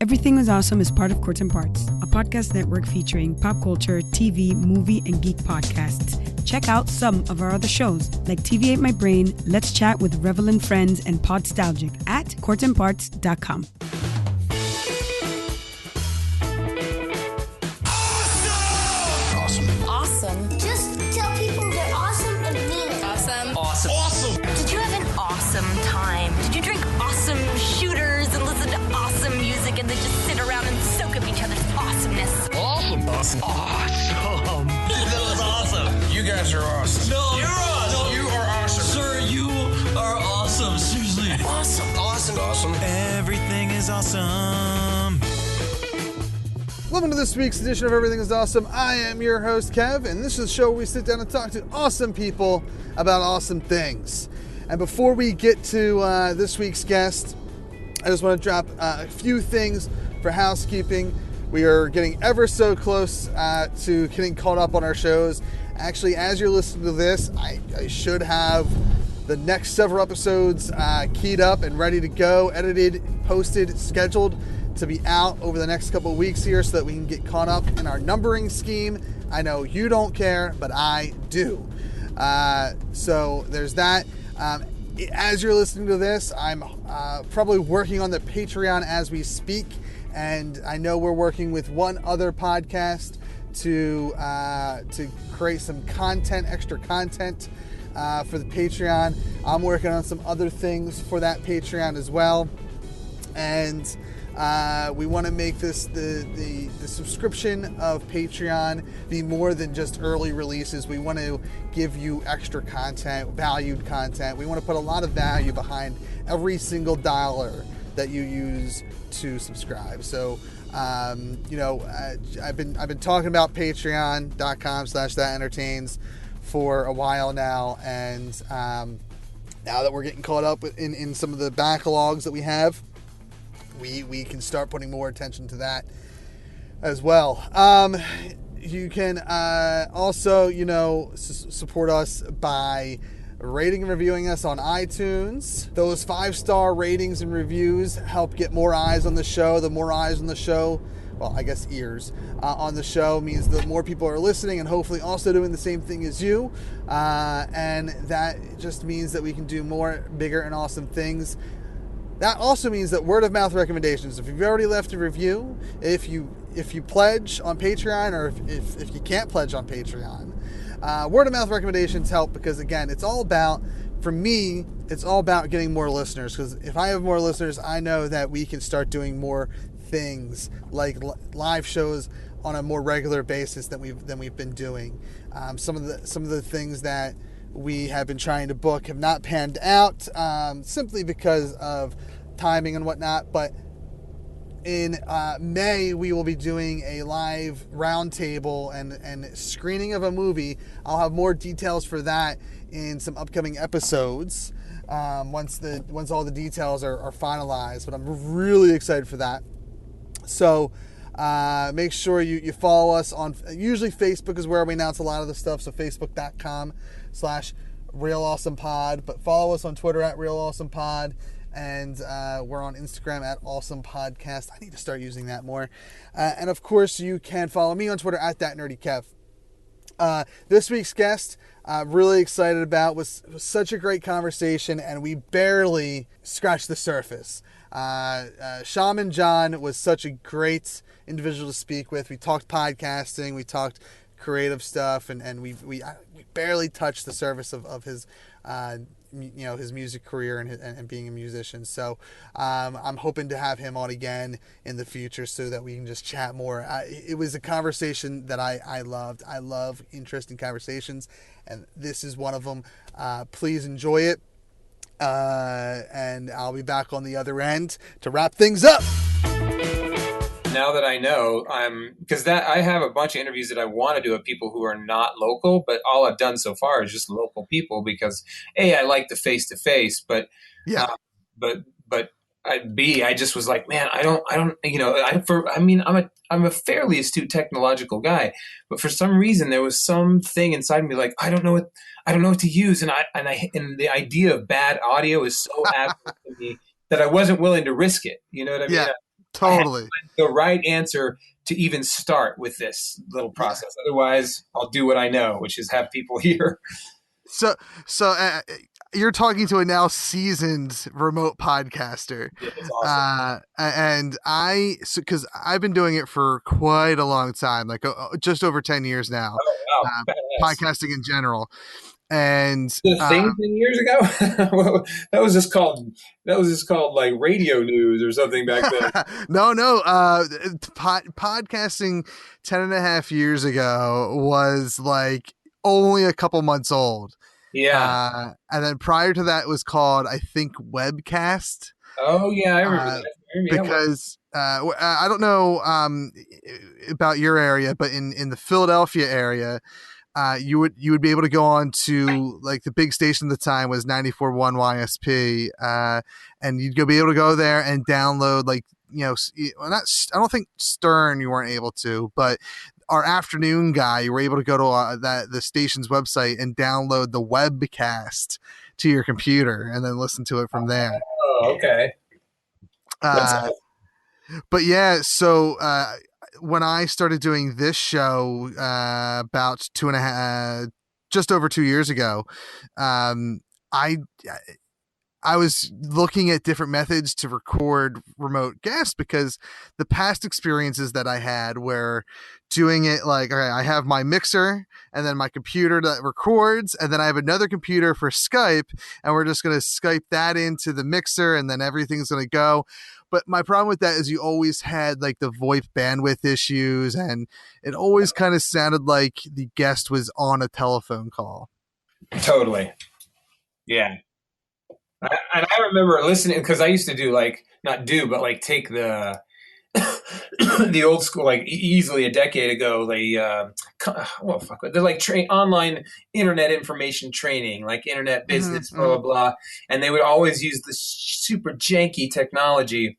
Everything is Awesome is part of Courts and Parts, a podcast network featuring pop culture, TV, movie, and geek podcasts. Check out some of our other shows, like TV Ate My Brain, Let's Chat with Revelin Friends, and Podstalgic at courtsandparts.com. Awesome. Just tell people they're awesome and mean it. Awesome. Awesome. Awesome. Did you have an awesome time? Did you drink awesome shooters and listen to awesome music and then just sit around and soak up each other's awesomeness? Awesome. Awesome. Awesome. That was awesome. You guys are awesome. No, you're awesome. You are awesome. Sir, you are awesome. Seriously. Awesome. Awesome. Awesome. Everything is awesome. Welcome to this week's edition of Everything is Awesome. I am your host, Kev, and this is a show where we sit down and talk to awesome people about awesome things. And before we get to this week's guest, I just want to drop a few things for housekeeping. We are getting ever so close to getting caught up on our shows. Actually, as you're listening to this, I should have the next several episodes keyed up and ready to go, edited, posted, scheduled to be out over the next couple of weeks here so that we can get caught up in our numbering scheme. I know you don't care, but I do. So there's that. As you're listening to this, I'm probably working on the Patreon as we speak, and I know we're working with one other podcast to create some content, extra content for the Patreon. I'm working on some other things for that Patreon as well, and we want to make this the subscription of Patreon be more than just early releases. We want to give you extra content, valued content. We want to put a lot of value behind every single dollar that you use to subscribe. So, I've been talking about patreon.com/thatentertains for a while now, and now that we're getting caught up in some of the backlogs that we have, we can start putting more attention to that as well. You can also, support us by rating and reviewing us on iTunes. Those 5-star ratings and reviews help get more eyes on the show. The more eyes on the show, well, I guess ears on the show, means that more people are listening and hopefully also doing the same thing as you. And that just means that we can do more, bigger, and awesome things. That also means that word of mouth recommendations. If you've already left a review, if you pledge on Patreon, or if you can't pledge on Patreon, word of mouth recommendations help, because again, for me, it's all about getting more listeners. Because if I have more listeners, I know that we can start doing more things like live shows on a more regular basis than we've been doing. Some of the things that we have been trying to book have not panned out, simply because of timing and whatnot. But in May, we will be doing a live roundtable and screening of a movie. I'll have more details for that in some upcoming episodes once all the details are finalized. But I'm really excited for that. So make sure you follow us on, usually Facebook is where we announce a lot of the stuff, so facebook.com/RealAwesomePod, but follow us on Twitter at RealAwesomePod, and we're on Instagram at AwesomePodcast. I need to start using that more. And of course, you can follow me on Twitter at ThatNerdyKev. This week's guest, really excited about, was such a great conversation, and we barely scratched the surface. Shaman Jon was such a great individual to speak with. We talked podcasting, we talked creative stuff, and we barely touched the surface of his his music career and being a musician. So I'm hoping to have him on again in the future so that we can just chat more. It was a conversation that I loved. I love interesting conversations, and this is one of them. Please enjoy it. And I'll be back on the other end to wrap things up. Now that I know, because I have a bunch of interviews that I want to do with people who are not local, but all I've done so far is just local people because I like the face-to-face, but yeah, I just was like, man, I'm a fairly astute technological guy, but for some reason there was something inside me like I don't know what to use, and the idea of bad audio is so absent to me that I wasn't willing to risk it. You know what I mean? Yeah. Totally. The right answer to even start with this little process. Otherwise, I'll do what I know, which is have people hear. So, so you're talking to a now seasoned remote podcaster. Yeah, it's awesome. And because I've been doing it for quite a long time, like just over 10 years now, Oh, wow. Badass. podcasting in general. And The thing 10 years ago? Well, that was just called like radio news or something back then. no, podcasting 10 and a half years ago was like only a couple months old. Yeah. And then prior to that was called, I think, Webcast. Oh, yeah, I remember that. Because I don't know about your area, but in the Philadelphia area, you would be able to go on to, like, the big station at the time was 94.1 YSP, and you'd be able to go there and download, like, I don't think Stern you weren't able to, but our afternoon guy, you were able to go to the station's website and download the webcast to your computer and then listen to it from there. Oh, okay. But yeah, so when I started doing this show about just over 2 years ago, I was looking at different methods to record remote guests, because the past experiences that I had were doing it like, okay, I have my mixer and then my computer that records, and then I have another computer for Skype, and we're just going to Skype that into the mixer, and then everything's going to go. But my problem with that is you always had like the VoIP bandwidth issues, and it always kind of sounded like the guest was on a telephone call. Totally. Yeah. And I remember listening, because I used to do take the the old school, like easily a decade ago, they're like online internet information training, like internet business, blah, blah, blah. And they would always use this super janky technology.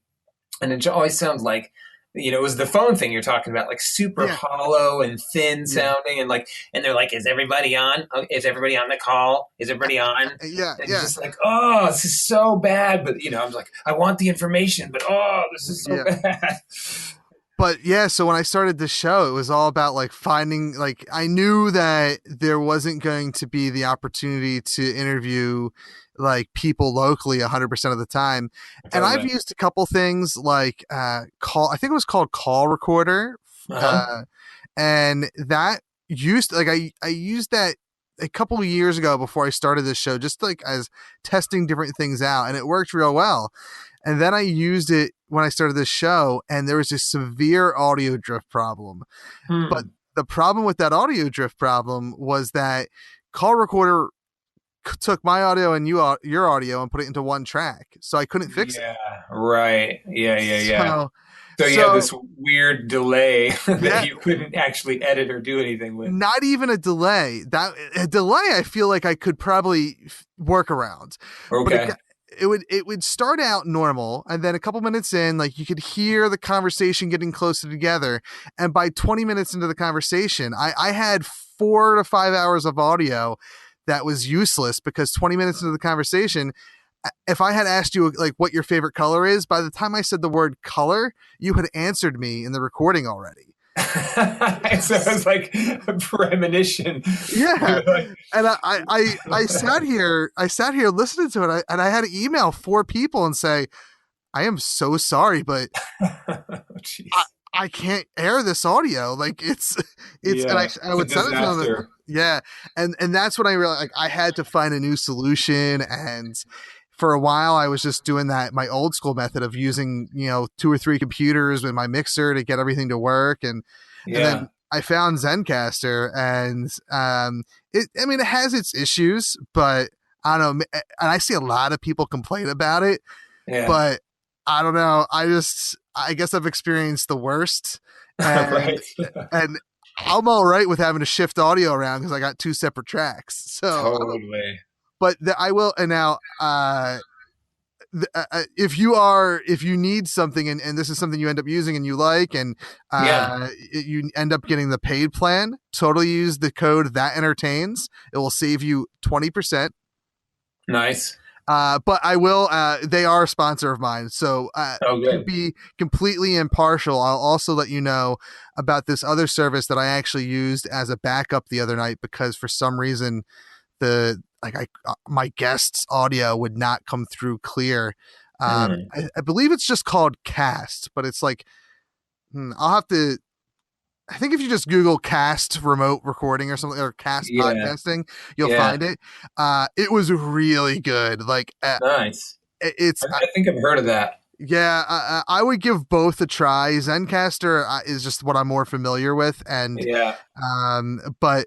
And it always sounds like, it was the phone thing you're talking about, like super hollow and thin sounding, and they're like, "Is everybody on? Is everybody on the call? Is everybody on?" Yeah, and it's just like, "Oh, this is so bad." But I'm like, I want the information, but this is so bad. But yeah, so when I started the show, it was all about like finding, like, I knew that there wasn't going to be the opportunity to interview like people locally 100% of the time. And I've used a couple things like I think it was called Call Recorder. And that used, like, I used that a couple of years ago before I started this show, just like as testing different things out, and it worked real well. And then I used it when I started this show, and there was a severe audio drift problem. But the problem with that audio drift problem was that Call Recorder took my audio and your audio and put it into one track, so I couldn't fix it. Right. Yeah. So you had this weird delay that you couldn't actually edit or do anything with. Not even a delay. A delay I feel like I could probably work around. Okay. But it would start out normal, and then a couple minutes in, like, you could hear the conversation getting closer together, and by 20 minutes into the conversation, I had 4 to 5 hours of audio that was useless, because 20 minutes into the conversation, if I had asked you like what your favorite color is, by the time I said the word color, you had answered me in the recording already. So it was like a premonition. Yeah. And I sat here listening to it, and I had to email 4 people and say, I am so sorry, but I can't air this audio. Like it's and I would send it to them. Yeah. And that's when I realized, like, I had to find a new solution. And for a while I was just doing my old school method of using, 2 or 3 computers with my mixer to get everything to work. And then I found Zencastr, and it has its issues, but I don't know. And I see a lot of people complain about it, but I don't know. I guess I've experienced the worst, and, and I'm all right with having to shift audio around because I got 2 separate tracks. So totally. But I will. And now, if you need something, and this is something you end up using and you like, and you end up getting the paid plan, totally use the code That Entertains. It will save you 20%. Nice. But I will. They are a sponsor of mine, so Oh, to good. be completely impartial, I'll also let you know about this other service that I actually used as a backup the other night because for some reason my guest's audio would not come through clear. I believe it's just called Cast, but it's like I'll have to. I think if you just Google Cast remote recording or something or Cast Yeah. podcasting, you'll Yeah. find it. It was really good. Like Nice. it's I think I've heard of that. yeah, I would give both a try. Zencaster is just what I'm more familiar with, and Yeah. but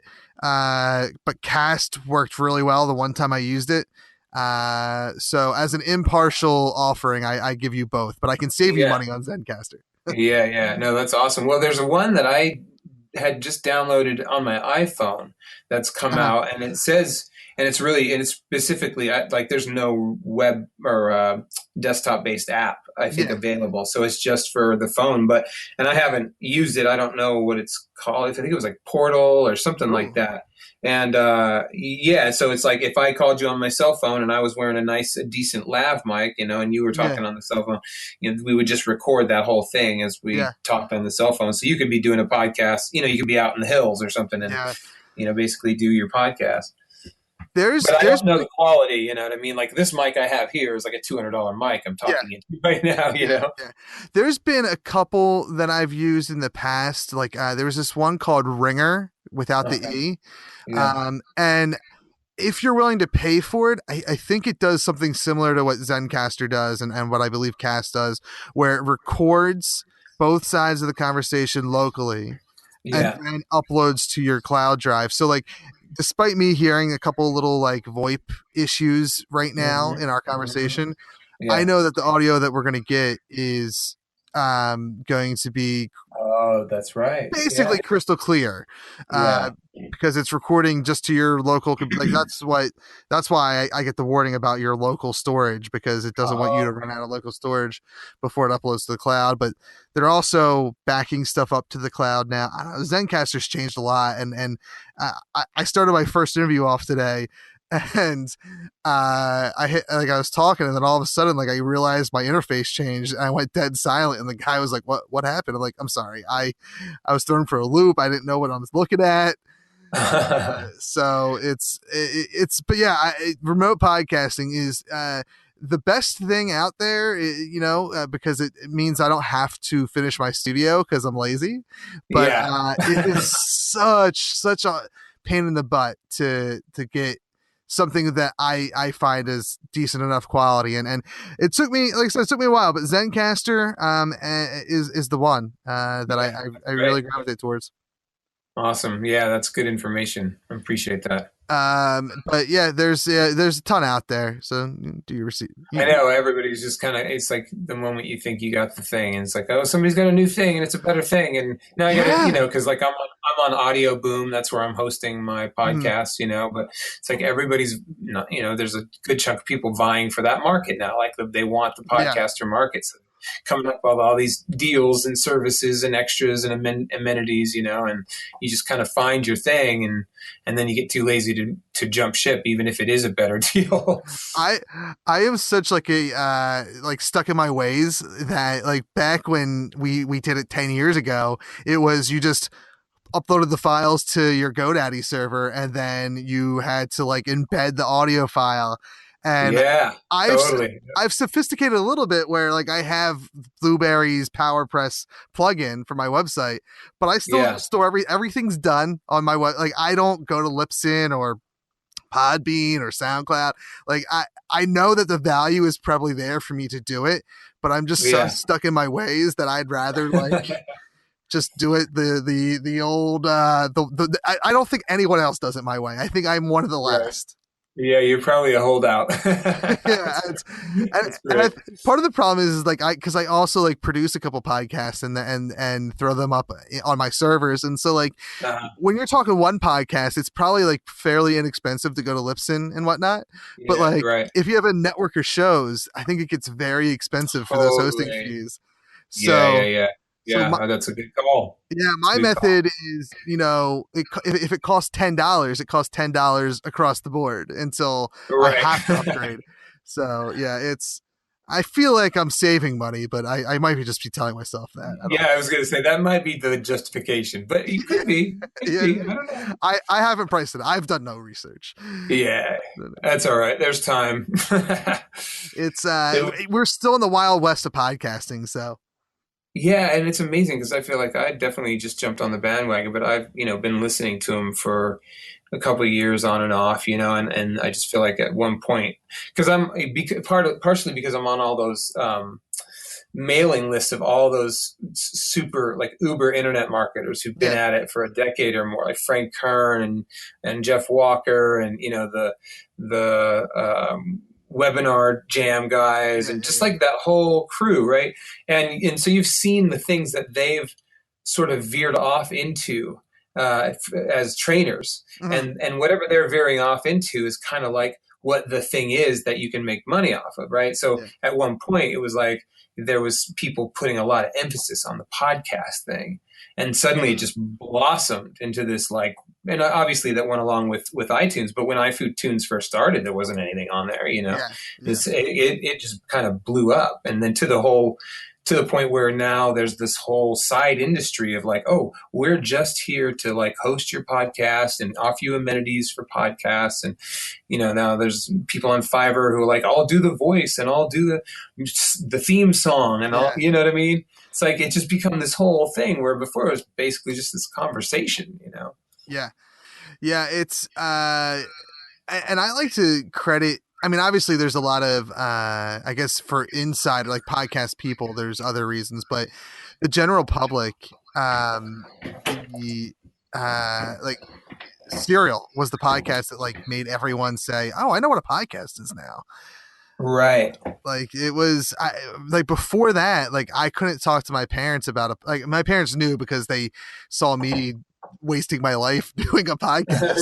Cast worked really well the one time I used it. So as an impartial offering, I give you both, but I can save you Yeah. money on Zencaster. Yeah. Yeah. No, that's awesome. Well, there's a one that I had just downloaded on my iPhone that's come out, and it says, and it's specifically like there's no web or desktop based app I think Yeah. available, so it's just for the phone. But and I haven't used it. I don't know what it's called. I think it was like Portal or something like that. And yeah, so it's like if I called you on my cell phone and I was wearing a decent lav mic, and you were Yeah. talking on the cell phone, we would just record that whole thing as we talked on the cell phone. So you could be doing a podcast, you could be out in the hills or something and, basically do your podcast. But I don't know the quality, you know what I mean? Like this mic I have here is like a $200 mic I'm talking into right now, Yeah. There's been a couple that I've used in the past. Like there was this one called Ringer without the E. Yeah. And if you're willing to pay for it, I think it does something similar to what Zencaster does and what I believe Cast does, where it records both sides of the conversation locally and then uploads to your cloud drive. So like, despite me hearing a couple little like VoIP issues right now in our conversation, I know that the audio that we're going to get is going to be that's right, basically crystal clear because it's recording just to your local like that's why I get the warning about your local storage, because it doesn't want you to run out of local storage before it uploads to the cloud. But they're also backing stuff up to the cloud now. I don't know, Zencaster's changed a lot, and I started my first interview off today, and I was talking, and then all of a sudden, like I realized my interface changed, and I went dead silent, and the guy was like, "What happened?" I'm like, "I'm sorry, I was thrown for a loop. I didn't know what I was looking at." So but yeah, remote podcasting is the best thing out there, because it means I don't have to finish my studio because I'm lazy. But it is such a pain in the butt to get something that I find is decent enough quality, and it took me, like I said, it took me a while, but Zencaster is the one that I really gravitate towards. Awesome. Yeah, that's good information. I appreciate that. But yeah, there's a ton out there. So do you receive? I know everybody's just kind of, it's like the moment you think you got the thing, and it's like, oh, somebody's got a new thing and it's a better thing. And now I got to, because like I'm on Audio Boom. That's where I'm hosting my podcast, but it's like everybody's, there's a good chunk of people vying for that market now. Like they want the podcaster market. So coming up with all these deals and services and extras and amenities, and you just kind of find your thing, and then you get too lazy to jump ship, even if it is a better deal. I am such like a like stuck in my ways that like back when we did it 10 years ago, it was you just uploaded the files to your GoDaddy server and then you had to like embed the audio file. And I've sophisticated a little bit where like I have Blueberry's PowerPress plugin for my website, but I still store everything's done on my web. Like I don't go to Libsyn or Podbean or SoundCloud. Like I know that the value is probably there for me to do it, but I'm just so stuck in my ways that I'd rather like just do it the old I don't think anyone else does it my way. I think I'm one of the last. Yeah, you're probably a holdout. Part of the problem is like because I also like produce a couple podcasts and throw them up on my servers, and so like when you're talking one podcast, it's probably like fairly inexpensive to go to Libsyn and whatnot. But like if you have a network of shows, I think it gets very expensive for those hosting fees. So Yeah, that's a good call. Yeah, my method is, if it costs $10, it costs $10 across the board until I have to upgrade. So yeah, I feel like I'm saving money, but I might be just be telling myself that. Yeah, I was going to say that might be the justification, but it could be. Could Yeah, be. I don't know. I haven't priced it. I've done no research. Yeah, that's all right. There's time. It's It- we're still in the wild west of podcasting, so yeah, and it's amazing because I feel like I definitely just jumped on the bandwagon, but I've been listening to him for a couple of years on and off, and I just feel like at one point because partially because I'm on all those mailing lists of all those super like uber internet marketers who've been yeah, at it for a decade or more, like Frank Kern and Jeff Walker and the webinar jam guys and just like that whole crew, right? And so you've seen the things that they've sort of veered off into as trainers, and whatever they're veering off into is kind of like what the thing is that you can make money off of, right? So at one point it was like there was people putting a lot of emphasis on the podcast thing, and suddenly it just blossomed into this like, and obviously that went along with iTunes, but when iTunes first started, there wasn't anything on there, it just kind of blew up, and then to the point where now there's this whole side industry of like, oh, we're just here to like host your podcast and offer you amenities for podcasts. And, now there's people on Fiverr who are like, I'll do the voice and I'll do the theme song and all, you know what I mean? It's like, it just become this whole thing where before it was basically just this conversation, Yeah. Yeah. It's, and I like to credit, I mean, obviously there's a lot of, I guess for inside like podcast people, there's other reasons, but the general public, like Serial was the podcast that like made everyone say, oh, I know what a podcast is now. Right. Like it was like before that, like I couldn't talk to my parents about it. Like my parents knew because they saw me wasting my life doing a podcast.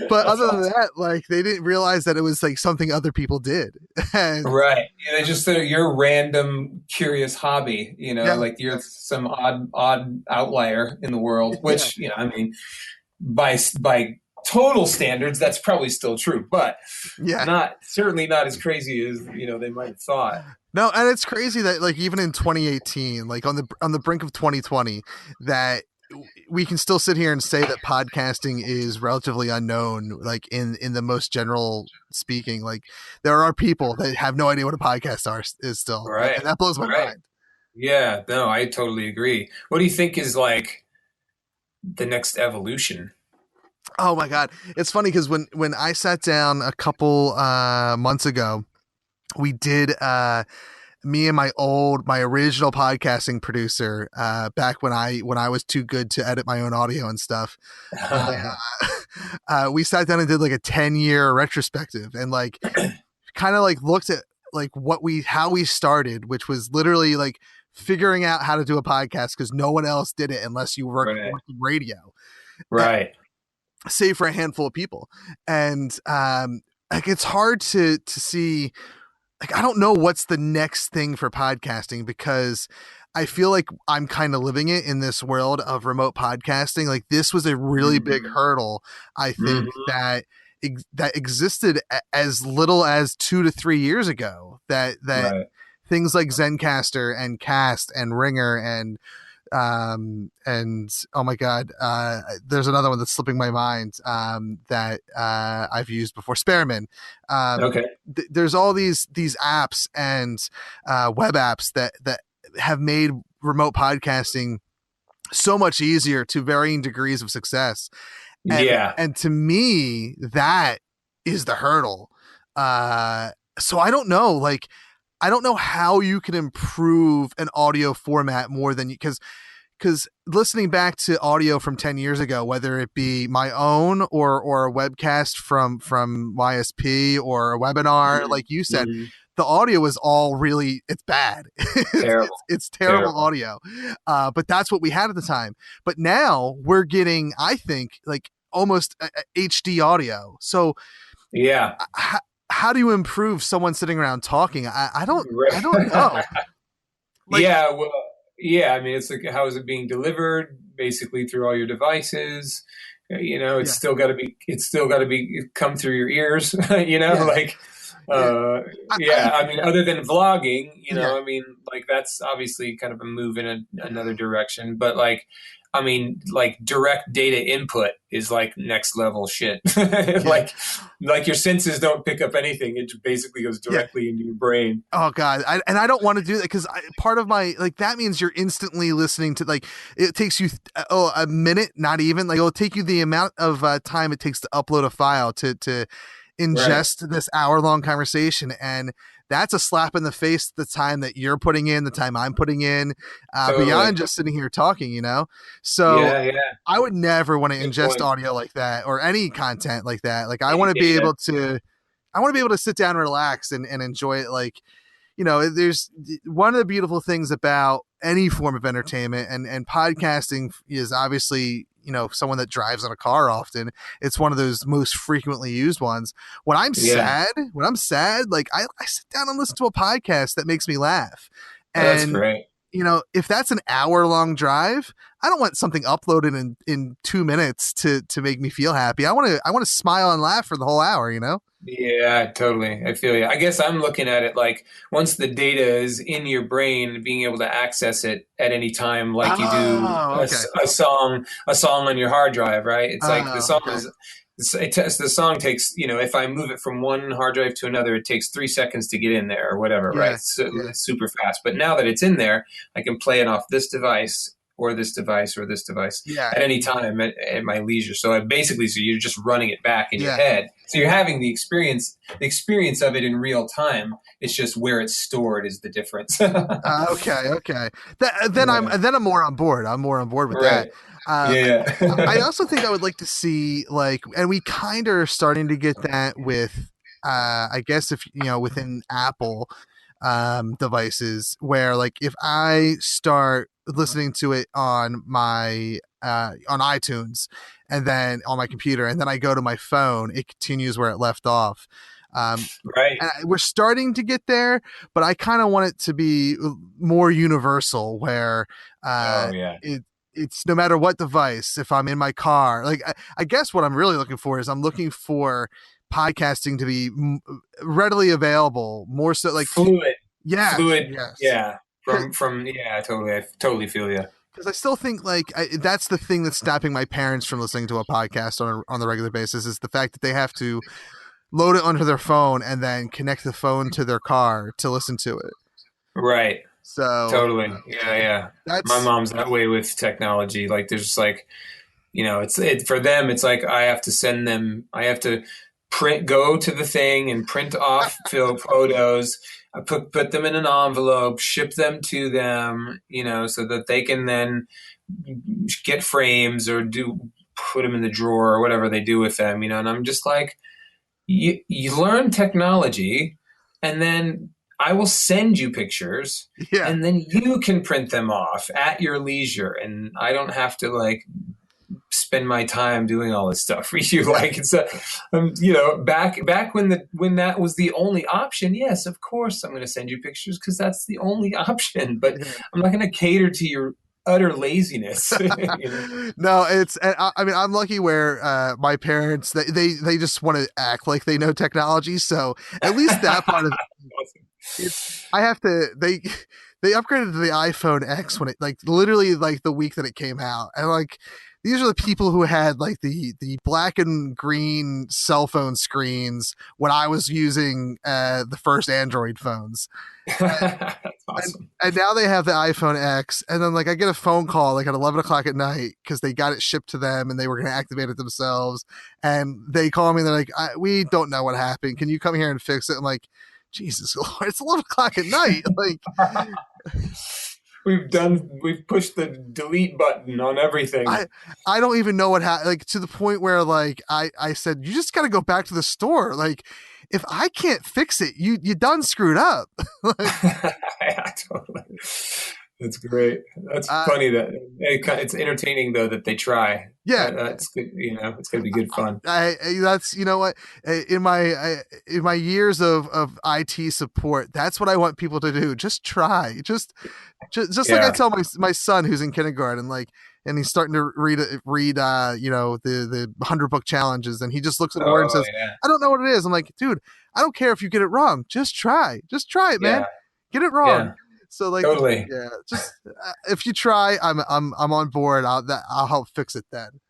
But other than that, like they didn't realize that it was like something other people did. And, right. They just your random curious hobby, like you're some odd outlier in the world, which, I mean, by total standards, that's probably still true, but certainly not as crazy as, they might have thought. No, and it's crazy that like even in 2018, like on the brink of 2020, that we can still sit here and say that podcasting is relatively unknown, like in the most general speaking. Like there are people that have no idea what a podcast is still, right? And that blows my mind. Yeah, no, I totally agree. What do you think is like the next evolution? Oh my God. It's funny because when I sat down a couple months ago, we did me and my original podcasting producer back when I was too good to edit my own audio and stuff. We sat down and did like a 10-year retrospective and like kind of like looked at like how we started, which was literally like figuring out how to do a podcast because no one else did it unless you worked in radio. Right. Save for a handful of people. And like it's hard to see, like I don't know what's the next thing for podcasting because I feel like I'm kind of living it in this world of remote podcasting. Like this was a really big hurdle, I think, that existed as little as 2 to 3 years ago, that things like Zencaster and Cast and Ringer and oh my God, there's another one that's slipping my mind that I've used before, Spearman. There's all these apps and web apps that have made remote podcasting so much easier to varying degrees of success. And to me, that is the hurdle. So I don't know, like, I don't know how you can improve an audio format more than because listening back to audio from 10 years ago, whether it be my own or a webcast from YSP or a webinar, like you said, the audio is all really, it's bad. Terrible. it's terrible audio. But that's what we had at the time. But now we're getting, I think, like almost HD audio. So yeah. How do you improve someone sitting around talking? I don't know. Like, yeah, well, Yeah, I mean, it's like, how is it being delivered? Basically through all your devices. It's Yeah. still got to be come through your ears. Yeah. Like, Yeah. yeah. I mean, other than vlogging, Yeah. I mean, like that's obviously kind of a move in another direction. But like, I mean, like direct data input is like next level shit. Yeah. Like your senses don't pick up anything; it basically goes Yeah. directly into your brain. Oh God, I don't want to do that because part of my like that means you're instantly listening to like it takes you a minute, not even like it'll take you the amount of time it takes to upload a file to Right. ingest this hour-long conversation, and that's a slap in the face. The time that you're putting in, the time I'm putting in, Totally. beyond just sitting here talking, So Yeah. Yeah. I would never want to Good ingest point. audio like that or any content like that. Like I Any want to be data. able to. I want to be able to sit down and relax and enjoy it like there's one of the beautiful things about any form of entertainment and podcasting is obviously, someone that drives in a car often. It's one of those most frequently used ones. Yeah. When I'm sad, like I sit down and listen to a podcast that makes me laugh. Oh, that's And, great. if that's an hour-long drive, I don't want something uploaded in 2 minutes to make me feel happy. I want to smile and laugh for the whole hour, Yeah, totally. I feel you. I guess I'm looking at it like once the data is in your brain, being able to access it at any time, like you do Oh, okay. a song on your hard drive, right? It's like the Oh, song okay. the song takes, if I move it from one hard drive to another, it takes 3 seconds to get in there or whatever, right? Yeah. So Yeah. it's super fast. But now that it's in there, I can play it off this device or this device or this device Yeah. at any time at my leisure. So so you're just running it back in your Yeah. head. So you're having the experience of it in real time. It's just where it's stored is the difference. Okay. Okay. Yeah. Then I'm more on board. I'm more on board with that. Right. Uh, I Yeah. also think I would like to see like, and we kind of are starting to get that with, I guess if within Apple, devices where like if I start listening to it on my on iTunes and then on my computer and then I go to my phone, it continues where it left off. Um, Right. and we're starting to get there, but I kind of want it to be more universal where Oh yeah. it's no matter what device. If I'm in my car, like I guess what I'm really looking for is I'm looking for podcasting to be readily available, more so like Fluid. yes, Fluid. yes. Yeah. From yeah, totally. I totally feel you. Because I still think like that's the thing that's stopping my parents from listening to a podcast on the regular basis is the fact that they have to load it onto their phone and then connect the phone to their car to listen to it. Right. So Totally. Yeah, yeah. My that's mom's that way with technology. Like there's just like, for them it's like I have to go to the thing and print off photos. I put them in an envelope, ship them to them, so that they can then get frames or put them in the drawer or whatever they do with them, and I'm just like, you learn technology and then I will send you pictures yeah. and then you can print them off at your leisure and I don't have to like spend my time doing all this stuff for you. Like it's back when that was the only option. Yes, of course I'm going to send you pictures because that's the only option. But Yeah. I'm not going to cater to your utter laziness. No, it's I mean I'm lucky where my parents they just want to act like they know technology, so at least that part of it's I have to they upgraded to the iPhone X when it like literally like the week that it came out, and like these are the people who had like the black and green cell phone screens when I was using the first Android phones. That's awesome. And now they have the iPhone X, and then like I get a phone call like at 11 o'clock at night because they got it shipped to them and they were going to activate it themselves, and they call me and they're like, "We don't know what happened. Can you come here and fix it?" I'm like, Jesus Lord, it's 11 o'clock at night. Like We've pushed the delete button on everything. I don't even know what happened. Like to the point where like I said, you just got to go back to the store. Like if I can't fix it, you done screwed up. Yeah, totally. That's great. That's Uh, funny that it's entertaining though that they try. yeah, That's good. It's gonna be good fun. that's you know what in my years of IT support, that's what I want people to do. Just try, just like I Yeah. tell my son who's in kindergarten, like, and he's starting to read the 100 book challenges, and he just looks at a word and Oh says, yeah. I don't know what it is. I'm like, dude, I don't care if you get it wrong. Just try it, man. Yeah. Get it wrong. Yeah. So like, Totally. yeah, just if you try, I'm on board. I'll help fix it then.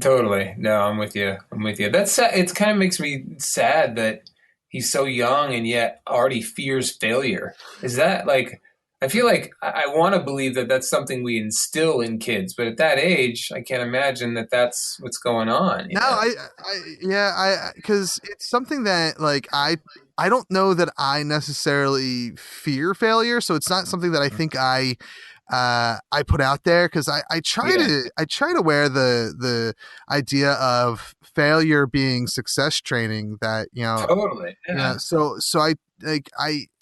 Totally. No, I'm with you. I'm with you. That's sad. It kind of makes me sad that he's so young and yet already fears failure. Is that like, I feel like I want to believe that that's something we instill in kids, but at that age, I can't imagine that that's what's going on, No, yeah, because it's something that like I don't know that I necessarily fear failure, so it's not something that I think I put out there because Yeah, I try to wear the idea of failure being success training, that totally. Yeah. so I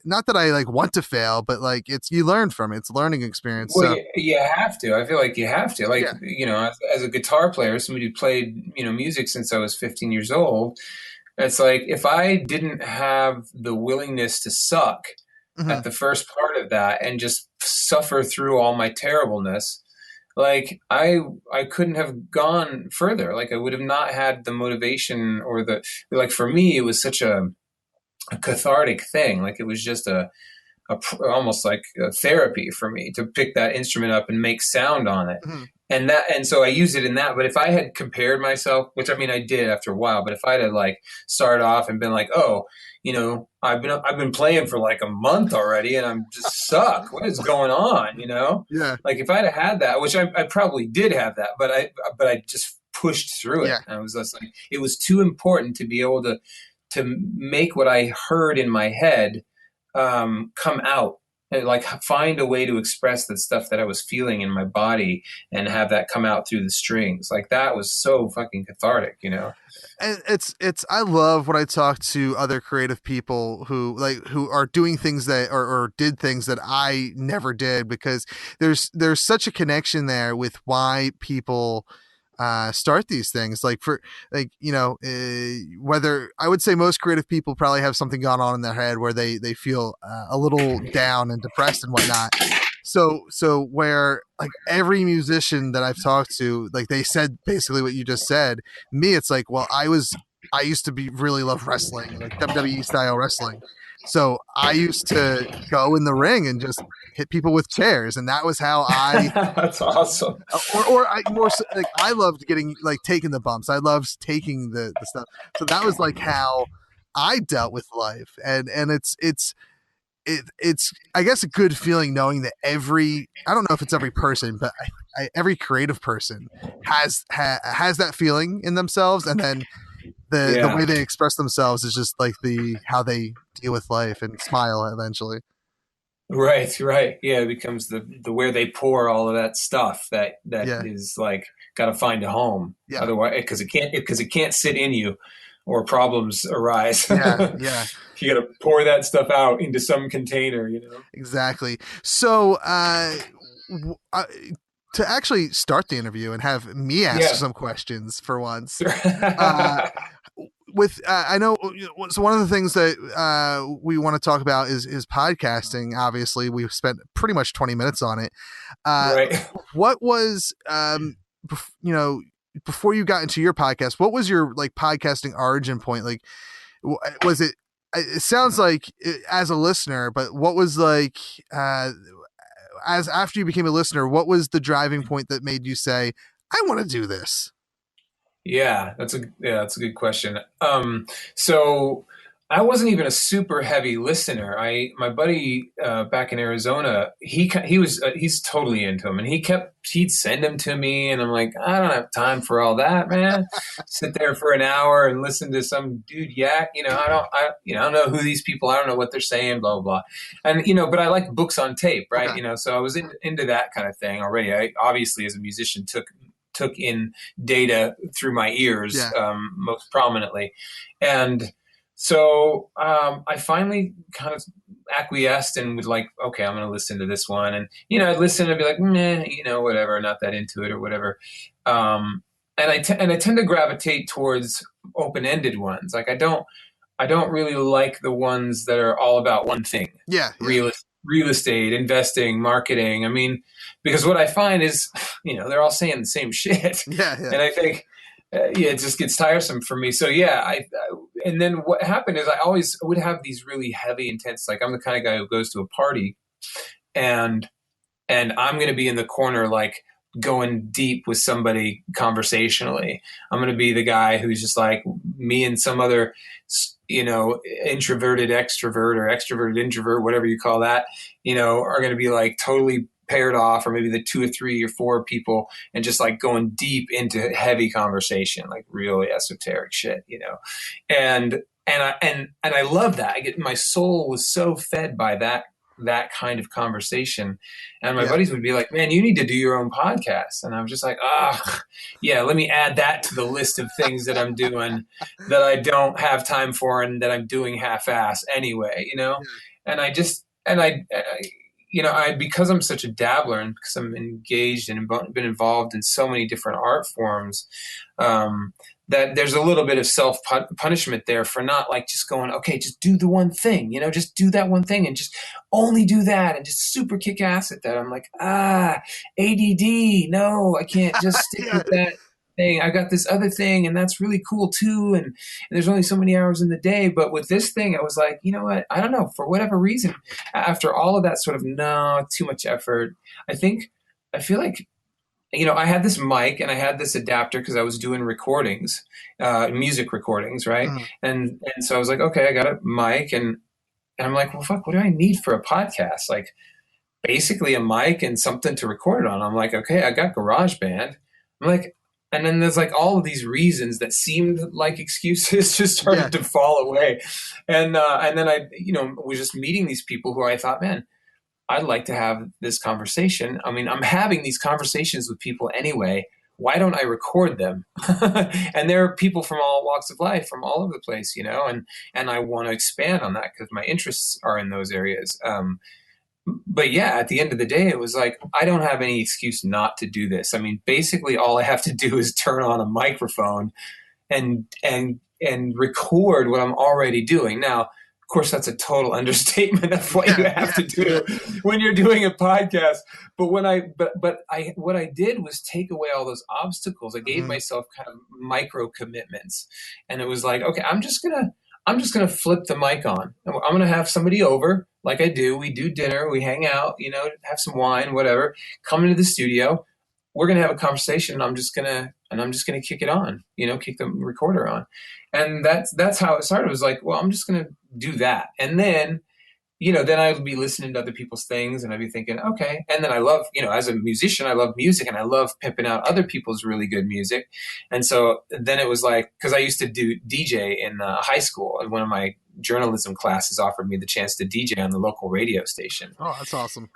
not that I like want to fail, but like it's you learn from it. It's a learning experience. Well, So you have to. I feel like you have to. Like, yeah. as a guitar player, somebody who played, music since I was 15 years old, it's like if I didn't have the willingness to suck Hmm. at the first part of that and just suffer through all my terribleness, like I couldn't have gone further. Like I would have not had the motivation or the like for me it was such a cathartic thing. Like it was just almost like a therapy for me to pick that instrument up and make sound on it. Hmm. And so I use it in that. But if I had compared myself, which I mean I did after a while, but if I had like started off and been like, oh, I've been playing for like a month already and I'm just suck. What is going on? Yeah. Like if I'd have had that, which I probably did have that, but I just pushed through it. Yeah. And I was just like, it was too important to be able to make what I heard in my head come out and like find a way to express the stuff that I was feeling in my body and have that come out through the strings. Like that was so fucking cathartic. And it's I love when I talk to other creative people who are doing things that or did things that I never did, because there's such a connection there with why people start these things. Like for like whether I would say most creative people probably have something gone on in their head where they feel a little down and depressed and whatnot. So where like every musician that I've talked to, like they said basically what you just said. Me, it's like, well, I used to be really love wrestling, like WWE style wrestling. So I used to go in the ring and just hit people with chairs, and that was how I That's awesome. or I more so, like I loved getting like taking the bumps. I loved taking the stuff. So that was like how I dealt with life, and it's I guess a good feeling knowing that I don't know if it's every person, but every creative person has that feeling in themselves, and then the Yeah. way they express themselves is just like how they deal with life and smile eventually. Right, right. Yeah, it becomes the where they pour all of that stuff that Yeah, is like got to find a home. yeah, Otherwise, because it can't sit in you, or problems arise. yeah, yeah. You got to pour that stuff out into some container. Exactly. So, w- uh, to actually start the interview and have me ask Yeah. some questions for once, uh, I know. So one of the things that we want to talk about is podcasting. Obviously, we've spent pretty much 20 minutes on it. Right. What was before you got into your podcast? What was your like podcasting origin point? Like, was it? It sounds like as a listener, but what was like as after you became a listener? What was the driving point that made you say, "I want to do this"? That's a good question. So I wasn't even a super heavy listener. My buddy back in Arizona, he's totally into him, and he'd send them to me, and I'm like, I don't have time for all that, man. Sit there for an hour and listen to some dude yak. I don't know who these people. I don't know what they're saying. Blah blah blah. And but I like books on tape, right? Okay. So I was into that kind of thing already. I obviously as a musician took in data through my ears, Yeah. most prominently. And so I finally kind of acquiesced and would like, okay, I'm going to listen to this one. And, you know, I'd listen and be like, meh, you know, whatever, not that into it or whatever. And I tend to gravitate towards open-ended ones. Like I don't really like the ones that are all about one thing. Yeah. Real estate, investing, marketing. I mean, because what I find is, you know, they're all saying the same shit. Yeah. And I think, it just gets tiresome for me. So yeah, and then what happened is I always would have these really heavy, intense, like I'm the kind of guy who goes to a party and I'm going to be in the corner, like going deep with somebody conversationally. I'm going to be the guy who's just like me and some other, you know, introverted extrovert or extroverted introvert, whatever you call that, you know, are going to be like totally paired off, or maybe the 2 or 3 or 4 people, and just like going deep into heavy conversation, like really esoteric shit, you know. And I love that. My soul was so fed by that kind of conversation. And my buddies would be like, man, you need to do your own podcast. And I'm just like, yeah, let me add that to the list of things that I'm doing that I don't have time for and that I'm doing half-ass anyway, you know? And you know, because I'm such a dabbler and because I'm engaged and been involved in so many different art forms, that there's a little bit of self-punishment there for not like just going, okay, just do the one thing, you know, just do that one thing and just only do that and just super kick ass at that. I'm like, ADD, no, I can't just stick with that thing. I got this other thing and that's really cool too. And there's only so many hours in the day. But with this thing, I was like, you know what? I don't know, for whatever reason, after all of that sort of, no, too much effort, I feel like, you know, I had this mic and I had this adapter because I was doing recordings, music recordings, right? And so I was like, okay, I got a mic and I'm like, well, fuck, what do I need for a podcast? Like basically a mic and something to record it on. I'm like, okay, I got GarageBand. I'm like, and then there's like all of these reasons that seemed like excuses just started to fall away. And then I, you know, was just meeting these people who I thought, man, I'd like to have this conversation. I mean, I'm having these conversations with people anyway. Why don't I record them? And there are people from all walks of life, from all over the place, you know, and I want to expand on that because my interests are in those areas. But yeah, at the end of the day, it was like, I don't have any excuse not to do this. I mean, basically all I have to do is turn on a microphone and record what I'm already doing. Now, of course, that's a total understatement of what you have to do when you're doing a podcast. But what I did was take away all those obstacles. I gave myself kind of micro commitments, and it was like, okay, I'm just gonna flip the mic on. I'm gonna have somebody over, like I do. We do dinner, we hang out, you know, have some wine, whatever. Come into the studio. We're gonna have a conversation. And I'm just gonna kick it on, you know, kick the recorder on. And that's how it started. It was like, well, I'm just going to do that. And then, you know, then I would be listening to other people's things and I'd be thinking, okay. And then I love, you know, as a musician, I love music and I love pimping out other people's really good music. And so then it was like, because I used to do DJ in high school, and one of my journalism classes offered me the chance to DJ on the local radio station. Oh, that's awesome.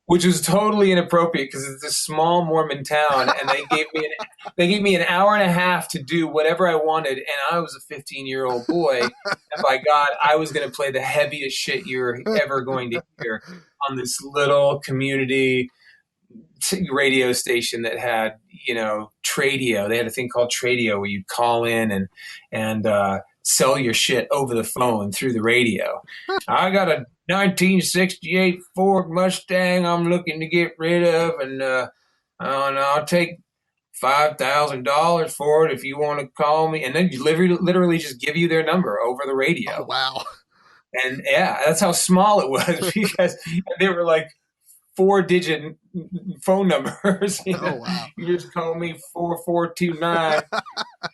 Which was totally inappropriate because it's a small Mormon town, and they gave me an hour and a half to do whatever I wanted, and I was a 15-year-old boy, and by God, I was going to play the heaviest shit you're ever going to hear on this little community radio station that had, you know, Tradio. They had a thing called Tradio where you'd call in and sell your shit over the phone through the radio. I got a 1968 Ford Mustang I'm looking to get rid of, and I'll take $5,000 for it if you want to call me. And then you literally just give you their number over the radio. Oh, wow. And yeah, that's how small it was because they were like 4-digit phone numbers. You know? Oh, wow. You just call me 4429.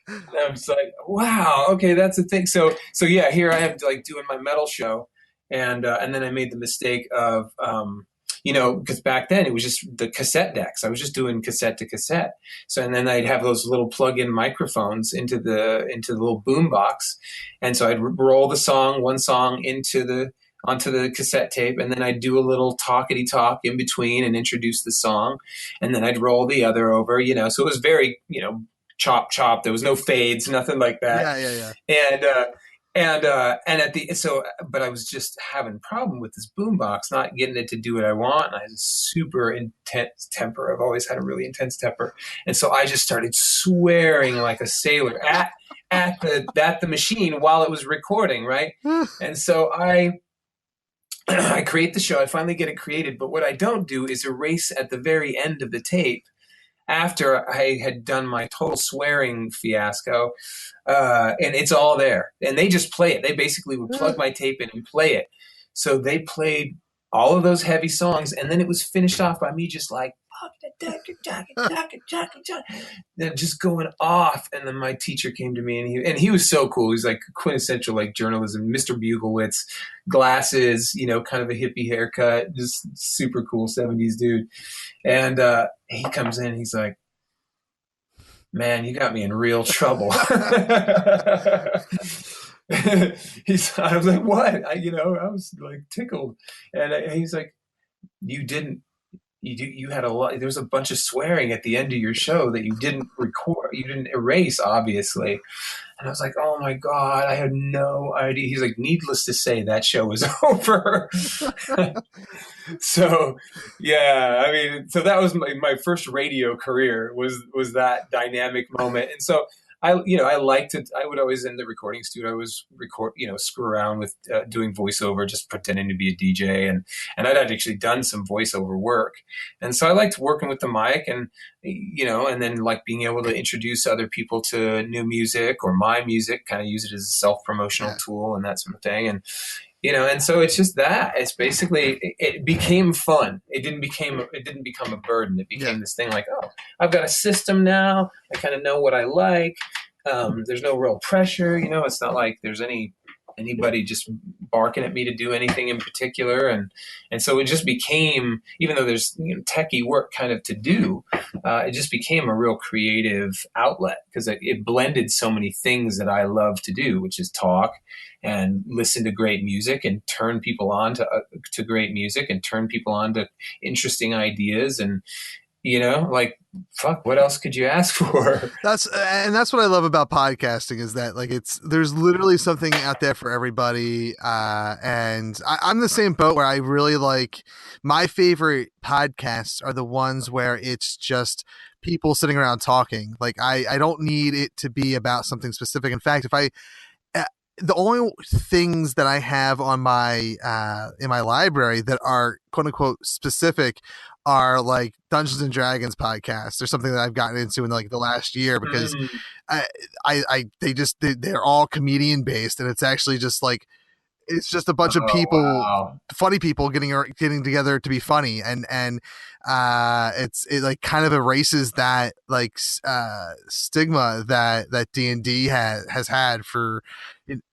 I was like, wow, okay, that's the thing. So yeah, here I am like doing my metal show, and then I made the mistake of you know, because back then it was just the cassette decks. I was just doing cassette to cassette. So, and then I'd have those little plug-in microphones into the little boom box, and so I'd roll one song onto the cassette tape, and then I'd do a little talkity talk in between and introduce the song, and then I'd roll the other over, you know. So it was very, you know, chop. There was no fades, nothing like that. Yeah. And at the but I was just having a problem with this boombox, not getting it to do what I want. And I had a super intense temper. I've always had a really intense temper, and so I just started swearing like a sailor at the machine while it was recording, right? And so I create the show. I finally get it created, but what I don't do is erase at the very end of the tape after I had done my total swearing fiasco, and it's all there. And they just play it. They basically would plug my tape in and play it. So they played all of those heavy songs, and then it was finished off by me just like, just going off. And then my teacher came to me, and he was so cool. He's like quintessential like journalism, Mr. Buglewitz, glasses, kind of a hippie haircut, just super cool 70s dude. And he comes in, he's like, "Man, you got me in real trouble." I was like, "What?" I was like tickled. And he's like, you had a lot, there was a bunch of swearing at the end of your show that you didn't record, you didn't erase, obviously. And I was like, "Oh my God, I had no idea." He's like, "Needless to say, that show is over." So, yeah, I mean, so that was my first radio career was that dynamic moment. And so I would always in the recording studio, I was screw around with doing voiceover, just pretending to be a DJ. And I'd actually done some voiceover work. And so I liked working with the mic and then like being able to introduce other people to new music or my music, kind of use it as a self-promotional tool and that sort of thing. And, and so it's just that it's basically, it became fun. It didn't become a burden. It became this thing like, oh, I've got a system now. I kind of know what I like. There's no real pressure. It's not like there's anybody just barking at me to do anything in particular. And so it just became, even though there's techie work kind of to do, it just became a real creative outlet because it blended so many things that I love to do, which is talk and listen to great music and turn people on to great music and turn people on to interesting ideas. And, like, fuck, what else could you ask for? That's what I love about podcasting is that like there's literally something out there for everybody. And I'm the same boat where I really like my favorite podcasts are the ones where it's just people sitting around talking. Like I don't need it to be about something specific. In fact, the only things that I have on my in my library that are quote unquote specific are like Dungeons and Dragons podcasts or something that I've gotten into in like the last year because they're all comedian based and it's actually just like it's just a bunch of people, funny people getting together to be funny, and it like kind of erases that like stigma that D&D has had for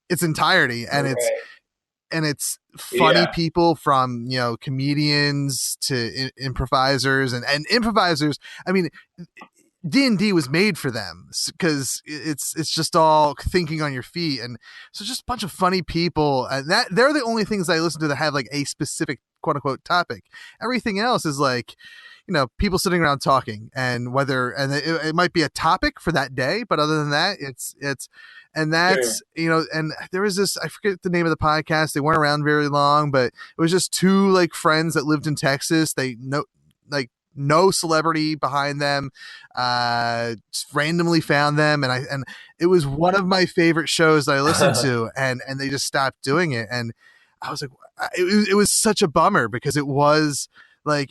its entirety, and it's funny people from comedians to improvisers and improvisers. I mean, D&D was made for them because it's just all thinking on your feet, and so just a bunch of funny people, and that they're the only things I listen to that have like a specific quote unquote topic. Everything else is like people sitting around talking, and it might be a topic for that day, but other than that, it's and that's and there was this, I forget the name of the podcast. They weren't around very long, but it was just two like friends that lived in Texas. They no celebrity behind them, just randomly found them, and it was one of my favorite shows that I listened to, and they just stopped doing it, and I was like, it was such a bummer because it was like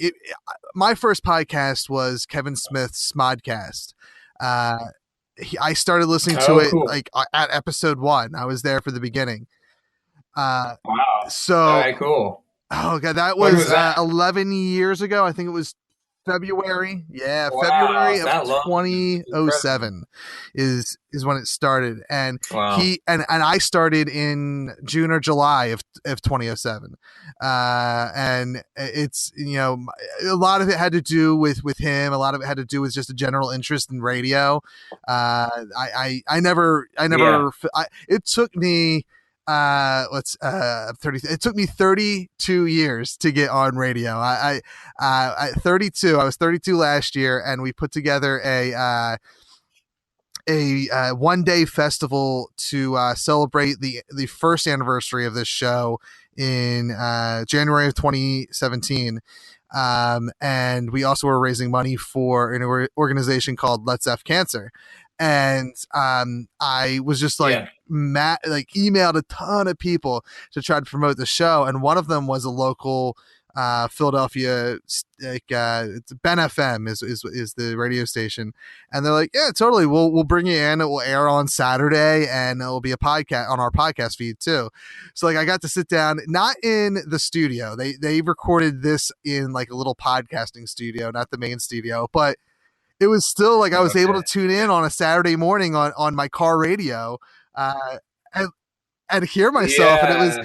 my first podcast was Kevin Smith's Smodcast. I started listening to it like at episode 1. I was there for the beginning. Wow. So all right, cool. Oh god, that When was that? 11 years ago. I think it was February. Yeah, Wow, February of that long. 2007 is when it started. And Wow. he and I started in June or July of 2007. And it's a lot of it had to do with him. A lot of it had to do with just a general interest in radio. It took me 30. It took me 32 years to get on radio. I 32. I was 32 last year, and we put together a a one-day festival to celebrate the first anniversary of this show in January of 2017. And we also were raising money for an organization called Let's F Cancer. And I was just like emailed a ton of people to try to promote the show, and one of them was a local Philadelphia, it's Ben FM is the radio station, and they're like, yeah, totally, we'll bring you in. It will air on Saturday, and it will be a podcast on our podcast feed too. So like I got to sit down, not in the studio. They recorded this in like a little podcasting studio, not the main studio, but it was still like I was able to tune in on a Saturday morning on my car radio, and hear myself. And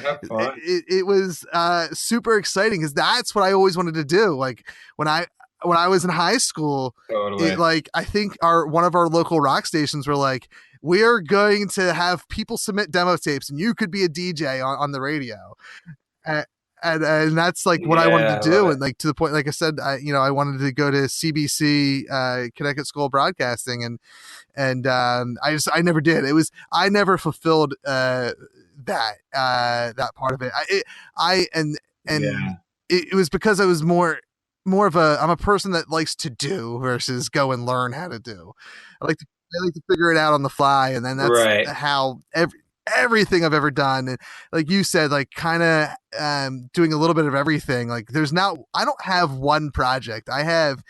it was super exciting, because that's what I always wanted to do. Like when I was in high school, like I think one of our local rock stations were like, we are going to have people submit demo tapes, and you could be a DJ on the radio. And that's like what I wanted to do. And like, to the point, like I said, I wanted to go to CBC, Connecticut School of Broadcasting, and I never did. I never fulfilled that part of it. It was because I was more of I'm a person that likes to do versus go and learn how to do. I like to figure it out on the fly, and then that's how everything I've ever done. And like you said, like kind of doing a little bit of everything. Like I don't have one project. I have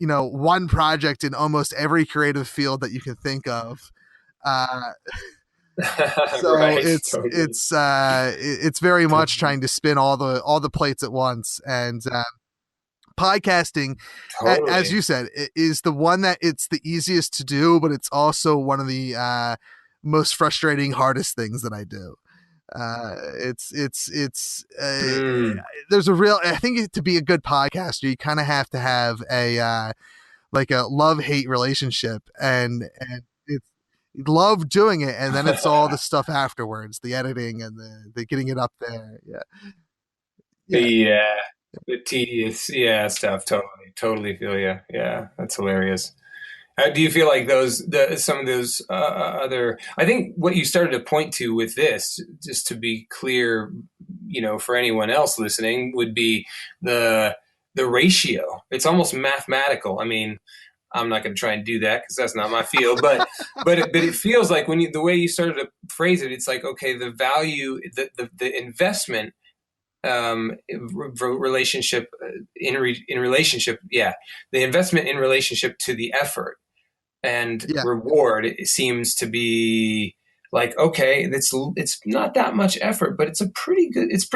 one project in almost every creative field that you can think of. So it's very much trying to spin all the plates at once. And podcasting, as you said, is the one that it's the easiest to do, but it's also one of the most frustrating, hardest things that I do. There's a real, I think to be a good podcaster, you kind of have to have a love-hate relationship, and it's love doing it, and then it's all the stuff afterwards, the editing and the getting it up there. The tedious stuff. Totally feel you. Yeah, that's hilarious. Do you feel like some of those other? I think what you started to point to with this, just to be clear, for anyone else listening, would be the ratio. It's almost mathematical. I mean, I'm not going to try and do that because that's not my field, but it feels like the way you started to phrase it, it's like, okay, the value, the investment. Relationship in relationship, the investment in relationship to the effort and reward, it seems to be like, okay, it's not that much effort, but it's pretty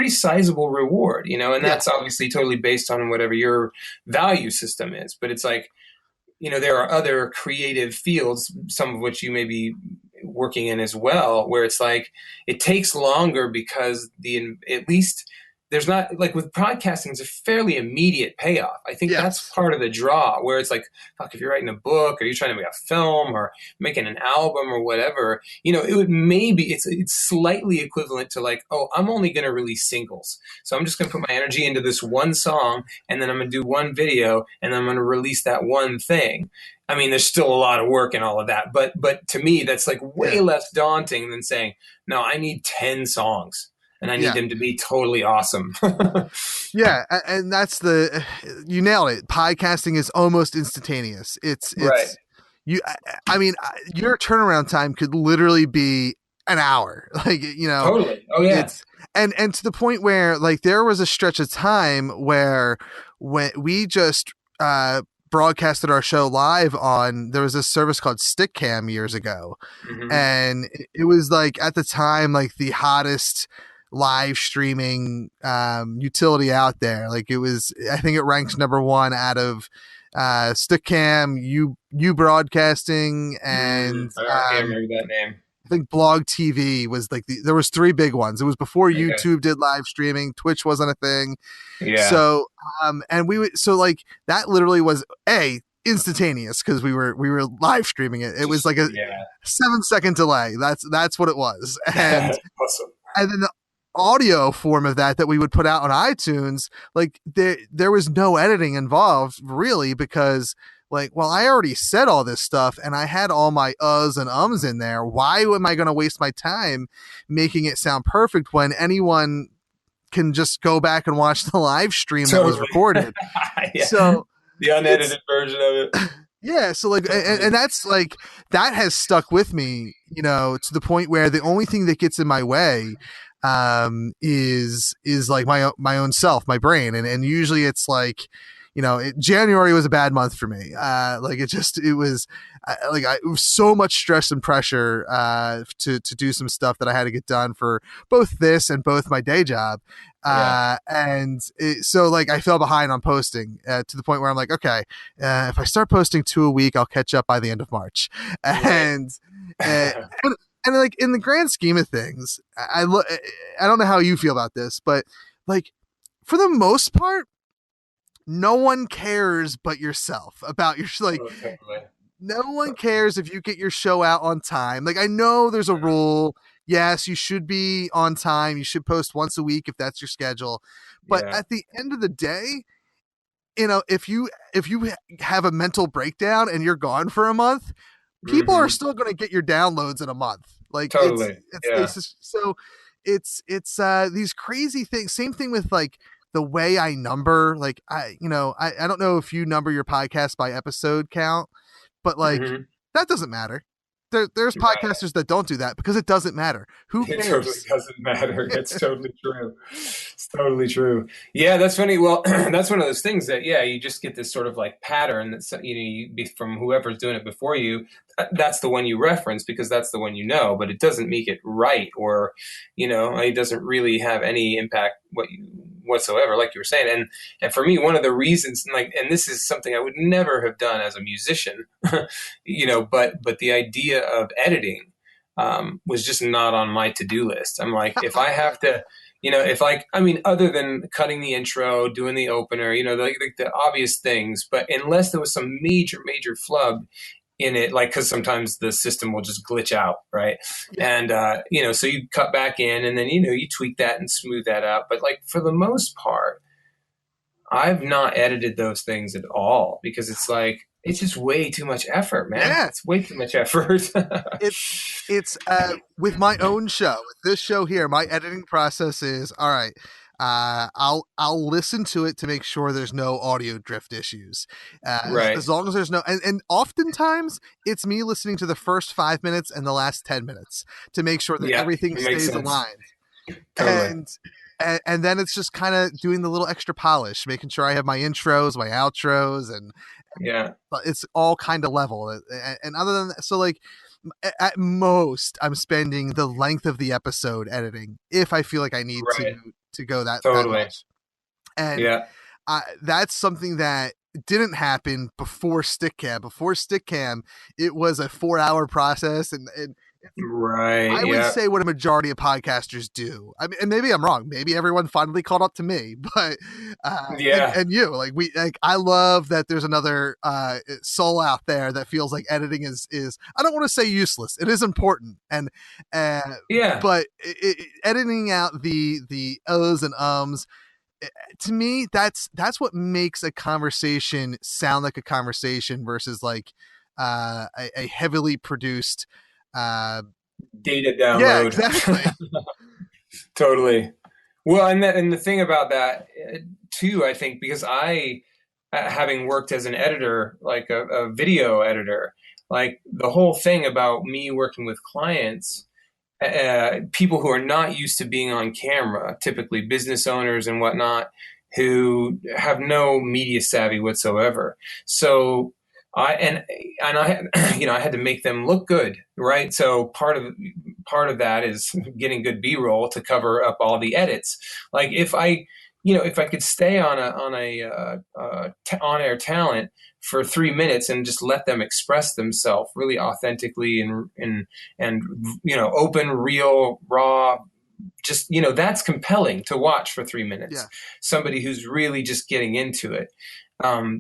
sizable reward, and that's obviously totally based on whatever your value system is. But it's like, there are other creative fields, some of which you may be working in as well, where it's like it takes longer because at least there's not, like with podcasting, it's a fairly immediate payoff. I think that's part of the draw, where it's like, fuck, if you're writing a book or you're trying to make a film or making an album or whatever, it would it's slightly equivalent to like, oh, I'm only going to release singles. So I'm just going to put my energy into this one song, and then I'm going to do one video, and then I'm going to release that one thing. I mean, there's still a lot of work and all of that, but to me, that's like way less daunting than saying, no, I need 10 songs. And I need them to be totally awesome. And that's you nailed it. Podcasting is almost instantaneous. It's I mean, your turnaround time could literally be an hour. Like, Totally. Oh yeah. And to the point where, like, there was a stretch of time when we just broadcasted our show live there was this service called Stickcam years ago. Mm-hmm. And it was like, at the time, like the hottest live streaming utility out there. Like, it was, I think it ranks number one out of Stickcam, you broadcasting, and I can't remember that name. I think Blog TV was like there was three big ones. It was before YouTube did live streaming. Twitch wasn't a thing. Yeah. So like that literally was instantaneous, because we were live streaming it. It was like a 7-second delay. That's what it was. And awesome. And then audio form of that we would put out on iTunes, like there was no editing involved really, because like, well, I already said all this stuff and I had all my uhs and ums in there. Why am I going to waste my time making it sound perfect when anyone can just go back and watch the live stream that was recorded? Yeah. So the unedited version of it. Yeah, so like, and that's like, that has stuck with me, you know, to the point where the only thing that gets in my way is like my own self, my brain, and usually it's like, you know, January was a bad month for me. Like it was so much stress and pressure to do some stuff that I had to get done for both this and both my day job. So like I fell behind on posting to the point where I'm like, okay, if I start posting 2 a week, I'll catch up by the end of March. And like in the grand scheme of things, I don't know how you feel about this, but like for the most part, no one cares but yourself about your like. No one cares if you get your show out on time. Like, I know there's a rule. Yes, you should be on time. You should post once a week if that's your schedule. But at the end of the day, you know, if you have a mental breakdown and you're gone for a month, people are still going to get your downloads in a month. Like, it's these crazy things. Same thing with like the way I number. Like, I don't know if you number your podcast by episode count, but like that doesn't matter. There's podcasters that don't do that because it doesn't matter. Who cares? It totally doesn't matter. It's totally true. It's totally true. Yeah, that's funny. Well, that's one of those things that, you just get this sort of like pattern that's, from whoever's doing it before you. That's the one you reference because that's the one you know, but it doesn't make it right, or, it doesn't really have any impact whatsoever, like you were saying. And for me, one of the reasons, and this is something I would never have done as a musician, but the idea of editing was just not on my to-do list. I'm like, if I have to, other than cutting the intro, doing the opener, the obvious things, but unless there was some major flub in it, like, because sometimes the system will just glitch out, right? And so you cut back in, and then you tweak that and smooth that out. But like for the most part, I've not edited those things at all because it's like it's just way too much effort, man. Yeah. It's way too much effort. It's with my own show, with this show here, my editing process is all right. I'll listen to it to make sure there's no audio drift issues. Right. As long as there's no, and oftentimes it's me listening to the first 5 minutes and the last 10 minutes to make sure that everything stays aligned. Totally. And then it's just kind of doing the little extra polish, making sure I have my intros, my outros, and it's all kind of level. And other than that, so like at most I'm spending the length of the episode editing if I feel like I need to go that much. And that's something that didn't happen before Stickcam. Before Stickcam, it was a 4-hour process, and I would say what a majority of podcasters do. I mean, and maybe I'm wrong. Maybe everyone finally caught up to me, but and you, like I love that there's another soul out there that feels like editing is I don't want to say useless. It is important, and but editing out the ohs and ums, to me, that's what makes a conversation sound like a conversation versus like a heavily produced data download. Yeah, exactly. Totally. Well, and the thing about that too, I think, because I, having worked as an editor, like a video editor, like the whole thing about me working with clients, people who are not used to being on camera, typically business owners and whatnot, who have no media savvy whatsoever. So I had to make them look good, right? So part of that is getting good B-roll to cover up all the edits. Like if I could stay on on-air talent for 3 minutes and just let them express themselves really authentically and open, real, raw, just, that's compelling to watch for 3 minutes. Yeah. Somebody who's really just getting into it.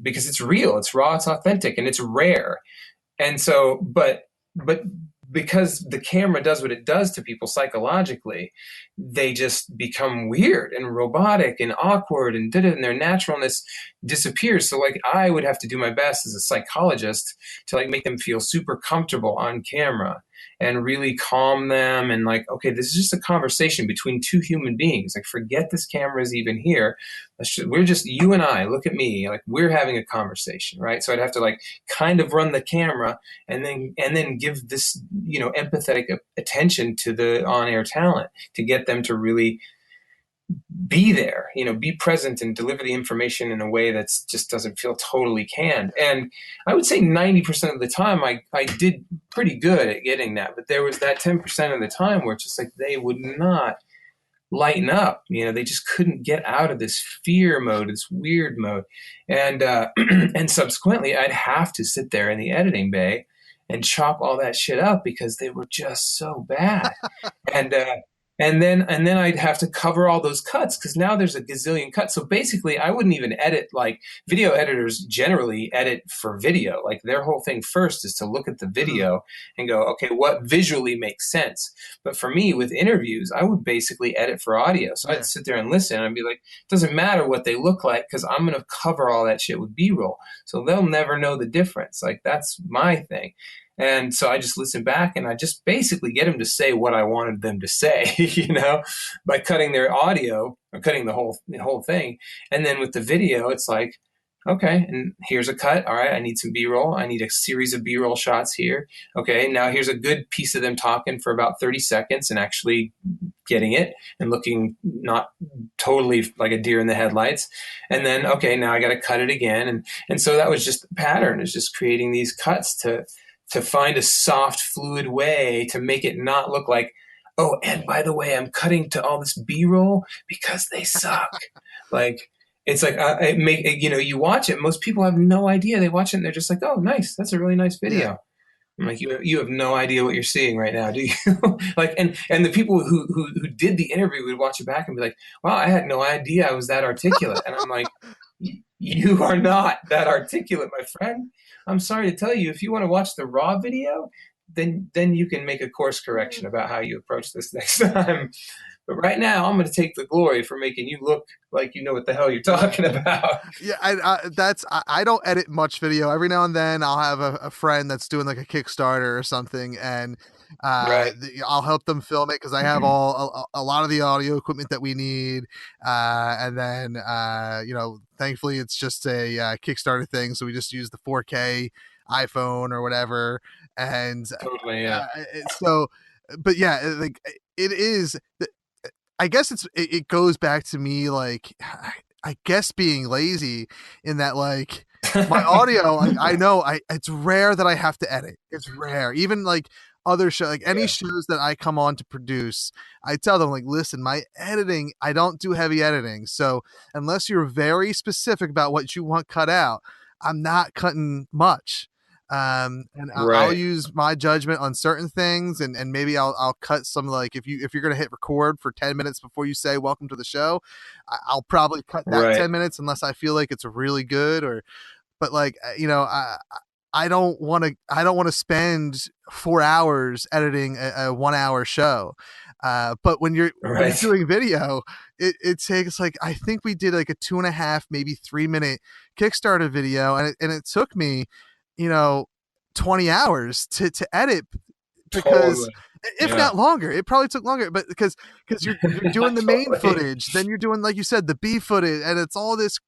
Because it's real, it's raw, it's authentic, and it's rare. And so, but because the camera does what it does to people psychologically, they just become weird and robotic and awkward and their naturalness disappears. So like I would have to do my best as a psychologist to like make them feel super comfortable on camera and really calm them and like, okay, this is just a conversation between two human beings. Like forget this camera is even here. We're just you and I, look at me, like we're having a conversation, right? So I'd have to like kind of run the camera and then give this, you know, empathetic attention to the on-air talent to get them to really be there, you know, be present and deliver the information in a way that's just doesn't feel totally canned. And I would say 90% of the time I did pretty good at getting that, but there was that 10% of the time where it's just like they would not lighten up, you know, they just couldn't get out of this fear mode, this weird mode. And and subsequently I'd have to sit there in the editing bay and chop all that shit up because they were just so bad. And then I'd have to cover all those cuts because now there's a gazillion cuts. So basically, I wouldn't even edit. Like video editors generally edit for video. Like their whole thing first is to look at the video and go, okay, what visually makes sense? But for me, with interviews, I would basically edit for audio. So I'd sit there and listen and I'd be like, it doesn't matter what they look like because I'm going to cover all that shit with B-roll. So they'll never know the difference. Like that's my thing. And so I just listen back and I just basically get them to say what I wanted them to say, you know, by cutting their audio or cutting the whole thing. And then with the video, it's like, okay, and here's a cut. All right, I need some B-roll. I need a series of B-roll shots here. Okay, now here's a good piece of them talking for about 30 seconds and actually getting it and looking not totally like a deer in the headlights. And then, okay, now I got to cut it again. And so that was just the pattern, is just creating these cuts to find a soft, fluid way to make it not look like, oh, and by the way, I'm cutting to all this B-roll because they suck. Like, it's like, you know, you watch it, most people have no idea. They watch it and they're just like, oh, nice. That's a really nice video. Yeah. I'm like, you have no idea what you're seeing right now, do you? Like, and the people who did the interview would watch it back and be like, wow, I had no idea I was that articulate. And I'm like, you are not that articulate, my friend. I'm sorry to tell you, if you want to watch the raw video, then you can make a course correction about how you approach this next time. But right now, I'm going to take the glory for making you look like you know what the hell you're talking about. Yeah, I don't edit much video. Every now and then, I'll have a friend that's doing like a Kickstarter or something, and I'll help them film it because I have a lot of the audio equipment that we need. And then, you know, thankfully, it's just a Kickstarter thing, so we just use the 4K iPhone or whatever. And totally, yeah. But yeah, like it is. I guess it goes back to me, like, I guess being lazy in that, like, my audio, I know it's rare that I have to edit. It's rare. Even like other shows, like any shows that I come on to produce, I tell them, like, listen, my editing, I don't do heavy editing. So unless you're very specific about what you want cut out, I'm not cutting much. And I'll use my judgment on certain things, and maybe I'll cut some, like, if you're going to hit record for 10 minutes before you say welcome to the show, I'll probably cut that 10 minutes unless I feel like it's really good, but like, you know, I don't want to spend 4 hours editing a 1 hour show. But when you're doing video, it takes, like, I think we did like a 2.5, maybe 3 minute Kickstarter video. And it took me, you know, 20 hours to edit, because if not longer, it probably took longer, but because you're doing the main footage, then you're doing, like you said, the B footage, and it's all this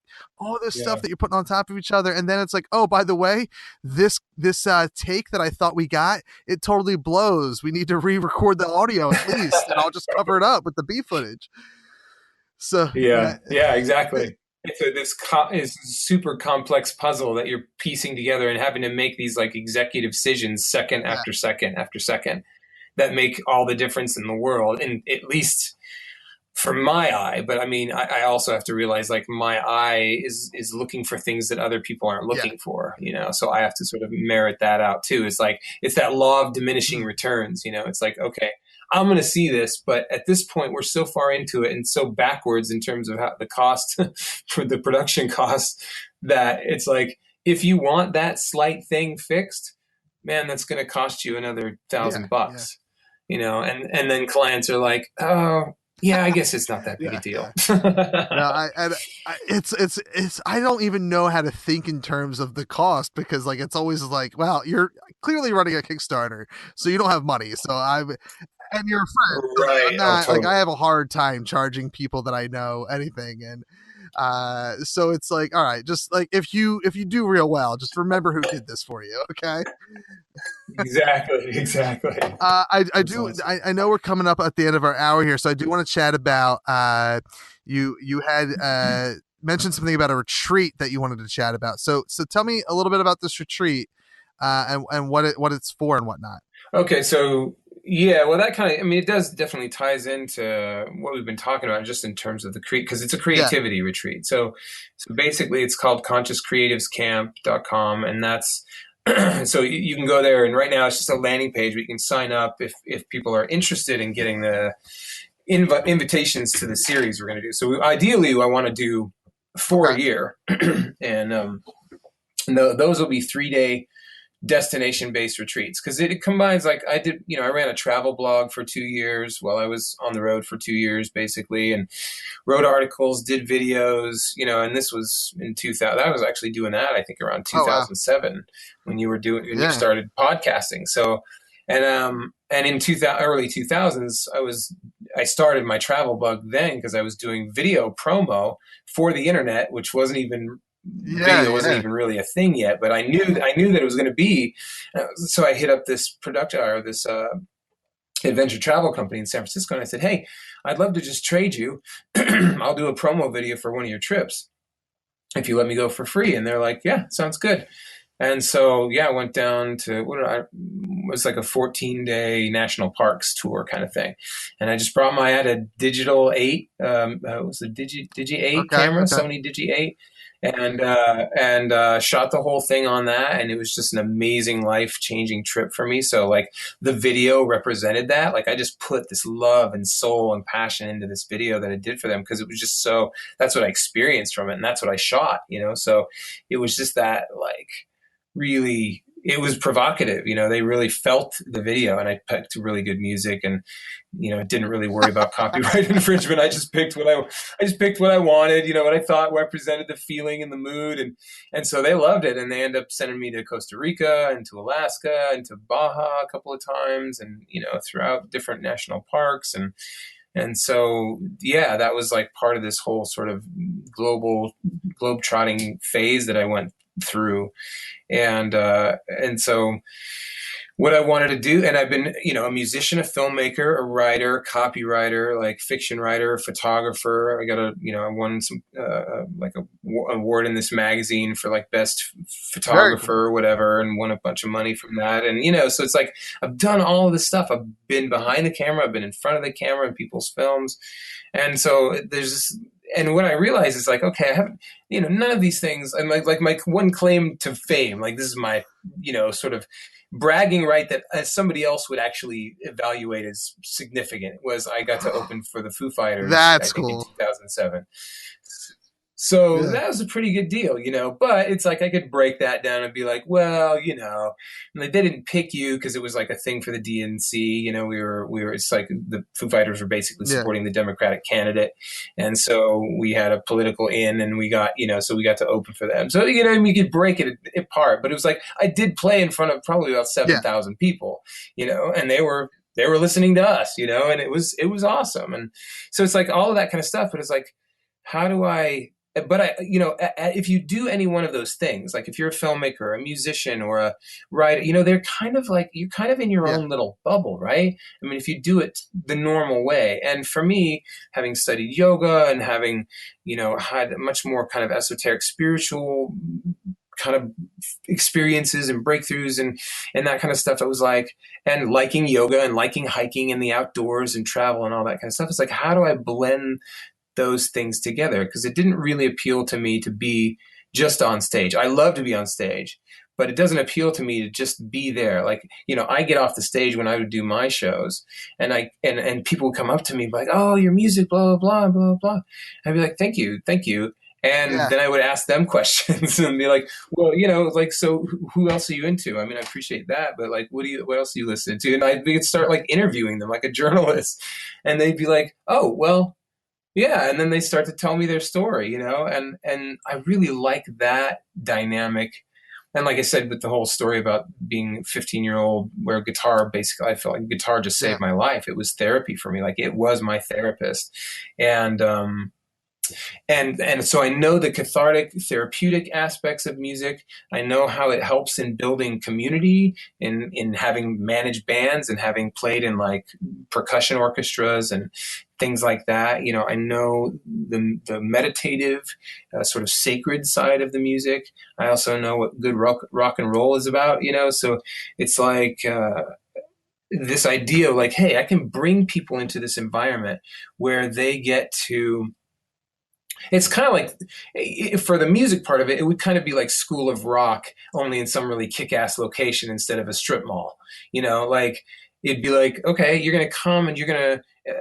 stuff that you're putting on top of each other. And then it's like, oh, by the way, this take that I thought we got, it totally blows. We need to re-record the audio at least, and I'll just cover it up with the B footage. So yeah, exactly. It's this super complex puzzle that you're piecing together and having to make these, like, executive decisions second after second after second that make all the difference in the world. And at least for my eye, but I mean, I also have to realize, like, my eye is looking for things that other people aren't looking for, you know? So I have to sort of merit that out too. It's like, it's that law of diminishing returns, you know? It's like, okay, I'm going to see this, but at this point we're so far into it and so backwards in terms of how the cost for the production costs, that it's like, if you want that slight thing fixed, man, that's going to cost you another $1,000 Yeah. you know, and then clients are like, oh yeah, I guess it's not that big a deal. No, it's I don't even know how to think in terms of the cost, because like it's always like, well, you're clearly running a Kickstarter, so you don't have money. And you're a friend. So Right. I'm not Totally. like, I have a hard time charging people that I know anything, and so it's like, all right, just like if you do real well, just remember who did this for you, okay? Exactly. I know we're coming up at the end of our hour here, so I do want to chat about you had mentioned something about a retreat that you wanted to chat about. So tell me a little bit about this retreat, and what it's for and whatnot. Okay, so yeah, well, that kind of, I mean, it does definitely ties into what we've been talking about just in terms of the because it's a creativity retreat. So basically, it's called consciouscreativescamp.com, and that's so you can go there, and right now it's just a landing page where you can sign up if people are interested in getting the invitations to the series we're going to do. So ideally, I want to do 4 a year, and those will be 3-day destination-based retreats, because it combines, like I did, you know, I ran a travel blog for 2 years while I was on the road for 2 years basically, and wrote articles, did videos, you know, and this was in 2000. I was actually doing that, I think, around 2007 when you were doing, when you started podcasting. So, and in early 2000s, I started my travel blog then because I was doing video promo for the internet, which wasn't even video wasn't even really a thing yet, but I knew that it was going to be. So I hit up this production or this adventure travel company in San Francisco, and I said, "Hey, I'd love to just trade you. I'll do a promo video for one of your trips if you let me go for free." And they're like, "Yeah, sounds good." And so I went down to it was like a 14-day national parks tour kind of thing, and I just brought I had a digital 8, it was a Digi 8 camera, Sony Digi 8. And shot the whole thing on that, and it was just an amazing, life-changing trip for me. So like the video represented that. Like I just put this love and soul and passion into this video that I did for them, because it was just so, that's what I experienced from it, and that's what I shot, you know. So it was just that, like, really, it was provocative, you know. They really felt the video, and I picked really good music, and you know, didn't really worry about copyright infringement. I just picked what I wanted, you know, what I thought represented the feeling and the mood, and so they loved it, and they ended up sending me to Costa Rica and to Alaska and to Baja a couple of times, and you know, throughout different national parks, and so that was like part of this whole sort of globe-trotting phase that I went through. And so what I wanted to do, and I've been, you know, a musician, a filmmaker, a writer, copywriter, like fiction writer, photographer. I won some like a award in this magazine for like best photographer or whatever, and won a bunch of money from that. And, you know, so it's like, I've done all of this stuff. I've been behind the camera. I've been in front of the camera in people's films. And so there's this, and what I realized is like, okay, I haven't, you know, none of these things, and like my one claim to fame, like this is my, you know, sort of bragging right that somebody else would actually evaluate as significant, was I got to open for the Foo Fighters. That's cool. In 2007. So that was a pretty good deal, you know, but it's like I could break that down and be like, well, you know, like they didn't pick you because it was like a thing for the DNC, you know, we were, it's like the Foo Fighters were basically supporting the Democratic candidate. And so we had a political in, and we got, you know, so we got to open for them. So, you know, we could break it apart, but it was like, I did play in front of probably about 7,000 people, you know, and they were listening to us, you know, and it was awesome. And so it's like all of that kind of stuff, but it's like, how do I, but I, you know, if you do any one of those things, like if you're a filmmaker, a musician, or a writer, you know, they're kind of like, you're kind of in your own little bubble, right? I mean, if you do it the normal way. And for me, having studied yoga and having, you know, had much more kind of esoteric spiritual kind of experiences and breakthroughs and that kind of stuff, it was like, and liking yoga and liking hiking in the outdoors and travel and all that kind of stuff. It's like, how do I blend those things together? Because it didn't really appeal to me to be just on stage. I love to be on stage, but it doesn't appeal to me to just be there. Like, you know, I get off the stage when I would do my shows, and and people would come up to me like, "Oh, your music, blah blah blah blah blah." I'd be like, "Thank you." And then I would ask them questions and be like, well, like, so who else are you into? I mean, I appreciate that, but like, what else do you listen to? And we'd start like interviewing them like a journalist, and they'd be like, oh, well, yeah. And then they start to tell me their story, and I really like that dynamic. And like I said, with the whole story about being 15-year-old, where guitar, basically, I felt like guitar just saved my life. It was therapy for me. Like, it was my therapist. And so I know the cathartic, therapeutic aspects of music. I know how it helps in building community, in having managed bands and having played in like percussion orchestras and things like that. I know the meditative, sort of sacred side of the music. I also know what good rock and roll is about, so it's like, this idea of like, hey, I can bring people into this environment where they get to, it's kind of like, for the music part of it, it would kind of be like School of Rock, only in some really kick-ass location instead of a strip mall. Like, it'd be like, okay, you're going to come and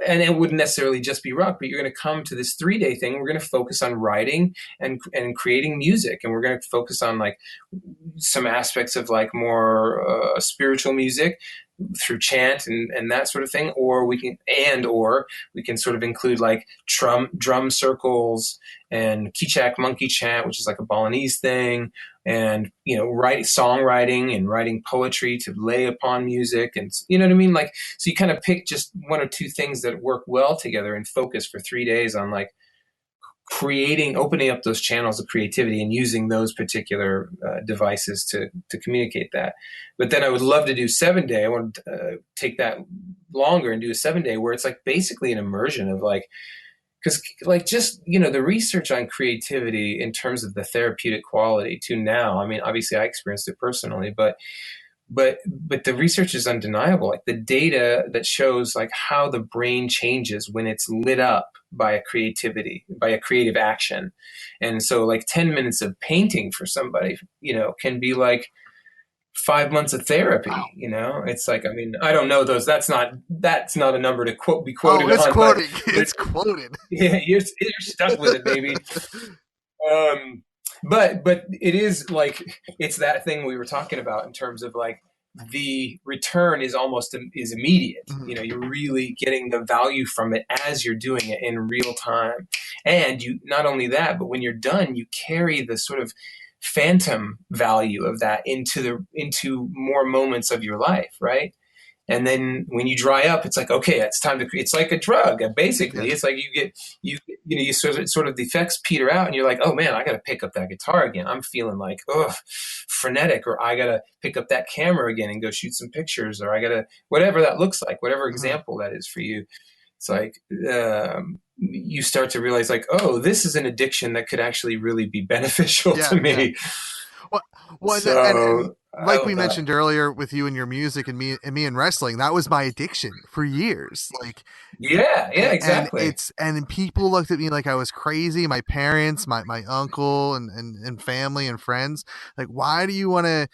and it wouldn't necessarily just be rock, but you're going to come to this 3-day thing. We're going to focus on writing and creating music. And we're going to focus on like some aspects of like more spiritual music through chant and that sort of thing. Or we can sort of include like drum circles and Kichak monkey chant, which is like a Balinese thing, and songwriting and writing poetry to lay upon music, and you know what I mean. Like, so you kind of pick just one or two things that work well together and focus for 3 days on like opening up those channels of creativity and using those particular devices to communicate that. But then I would love to do 7-day. I want to take that longer and do a 7-day where it's like basically an immersion of like, because like just, the research on creativity in terms of the therapeutic quality to now, I mean, obviously I experienced it personally, but the research is undeniable. Like the data that shows like how the brain changes when it's lit up by a creative action. And so like 10 minutes of painting for somebody, can be like 5 months of therapy. It's like, I mean, I don't know those. That's not a number to be quoted it's on. Quoting. It's quoted. Yeah, you're stuck with it, baby. But it is like, it's that thing we were talking about in terms of like the return is immediate. Mm-hmm. You're really getting the value from it as you're doing it in real time. And you, not only that, but when you're done, you carry the sort of phantom value of that into more moments of your life. Right. And then when you dry up, it's like, okay, it's time to, it's like a drug. Basically, It's like you sort of the effects peter out and you're like, oh man, I got to pick up that guitar again. I'm feeling like, frenetic, or I got to pick up that camera again and go shoot some pictures, or I got to, whatever that looks like, whatever example that is for you. It's like, you start to realize like, oh, this is an addiction that could actually really be beneficial to me. Yeah. Well, So, and like we mentioned earlier with you and your music and me in wrestling, that was my addiction for years. Like, yeah, exactly. And people looked at me like I was crazy. My parents, my uncle and family and friends, like, why do you want to,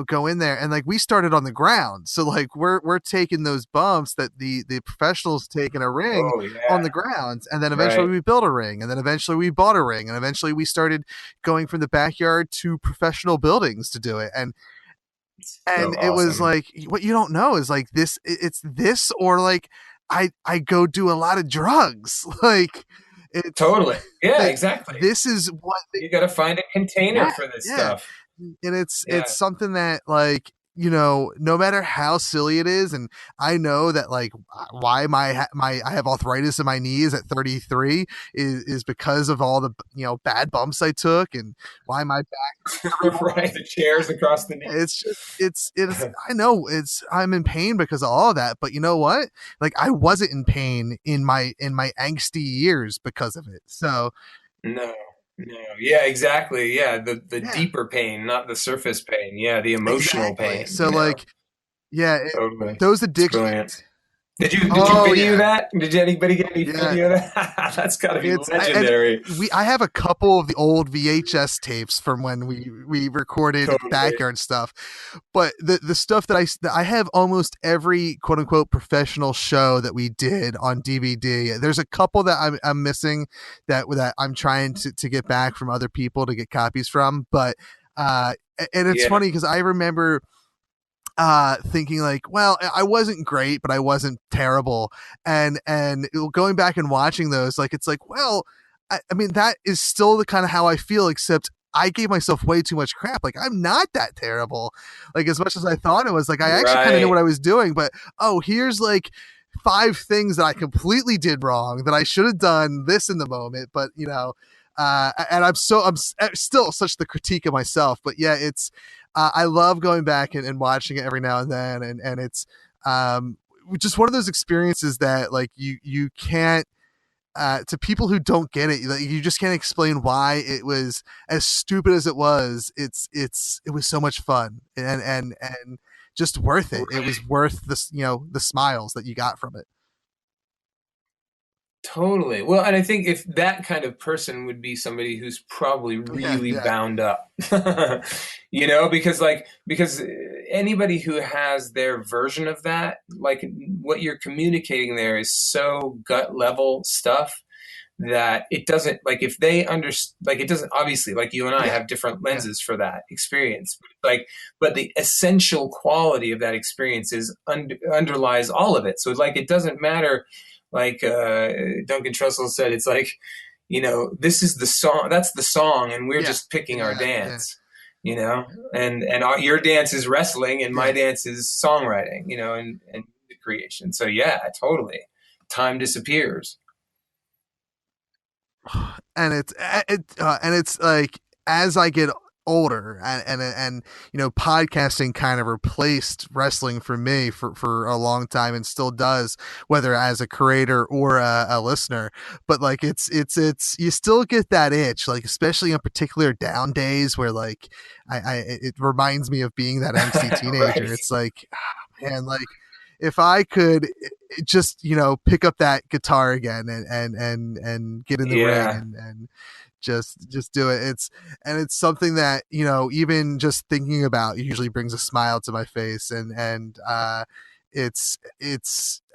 go in there? And like, we started on the ground. So like, we're taking those bumps that the professionals take in a ring on the ground. And then eventually we built a ring, and then eventually we bought a ring, and eventually we started going from the backyard to professional buildings to do it. And it was like, what you don't know is like this, it's this, or like I go do a lot of drugs. Like, totally. Yeah, like, exactly. This is what you got to find a container for this stuff. And it's something that like, no matter how silly it is. And I know that like why I have arthritis in my knees at 33 is because of all the, bad bumps I took, and why my back, right. The chairs across the knee. It's just, I know I'm in pain because of all of that, but you know what? Like, I wasn't in pain in my angsty years because of it. So no. Yeah, exactly. Yeah. The deeper pain, not the surface pain. Yeah. The emotional pain. So like, totally. Those addictions, Did you Oh video yeah, that? Did anybody get any yeah. video of that? That's got to be It's and legendary. I have a couple of the old VHS tapes from when we recorded Totally. backyard stuff, but the stuff that I have almost every quote unquote professional show that we did on DVD. There's a couple that I'm missing that I'm trying to get back from other people to get copies from, but and it's Yeah. funny because I remember thinking like, well, I wasn't great, but I wasn't terrible. And going back and watching those, like, it's like, well, I mean, that is still the kind of how I feel, except I gave myself way too much crap. Like, I'm not that terrible. Like, as much as I thought it was, like, I actually kind of knew Right. what I was doing, but oh, here's like 5 things that I completely did wrong that I should have done this in the moment, but and still such the critique of myself, but yeah, it's, I love going back and watching it every now and then, and it's um, just one of those experiences that like you can't, to people who don't get it, like, you just can't explain why it was as stupid as it was. It was so much fun and just worth it. It Right. was worth the smiles that you got from it. Totally. Well, and I think if that kind of person would be somebody who's probably Yeah, really yeah, bound up, because anybody who has their version of that, like what you're communicating there is so gut level stuff that it doesn't, like, if they understand, like, it doesn't, obviously, like you and I yeah, have different yeah, lenses for that experience, like, but the essential quality of that experience is underlies all of it. So like, it doesn't matter, like Duncan Trussell said, it's like, this is the song, that's the song, and we're yeah, just picking our yeah, yeah, dance, and your dance is wrestling and my yeah. dance is songwriting, and creation. So yeah, totally. Time disappears. And it's like, as I get older, and podcasting kind of replaced wrestling for me for a long time, and still does, whether as a creator or a listener. But like, it's you still get that itch, like, especially on particular down days where like I it reminds me of being that angsty teenager. Right. It's like, man, like, if I could just pick up that guitar again and get in the ring Yeah. and just do it. It's something that even just thinking about usually brings a smile to my face, and it's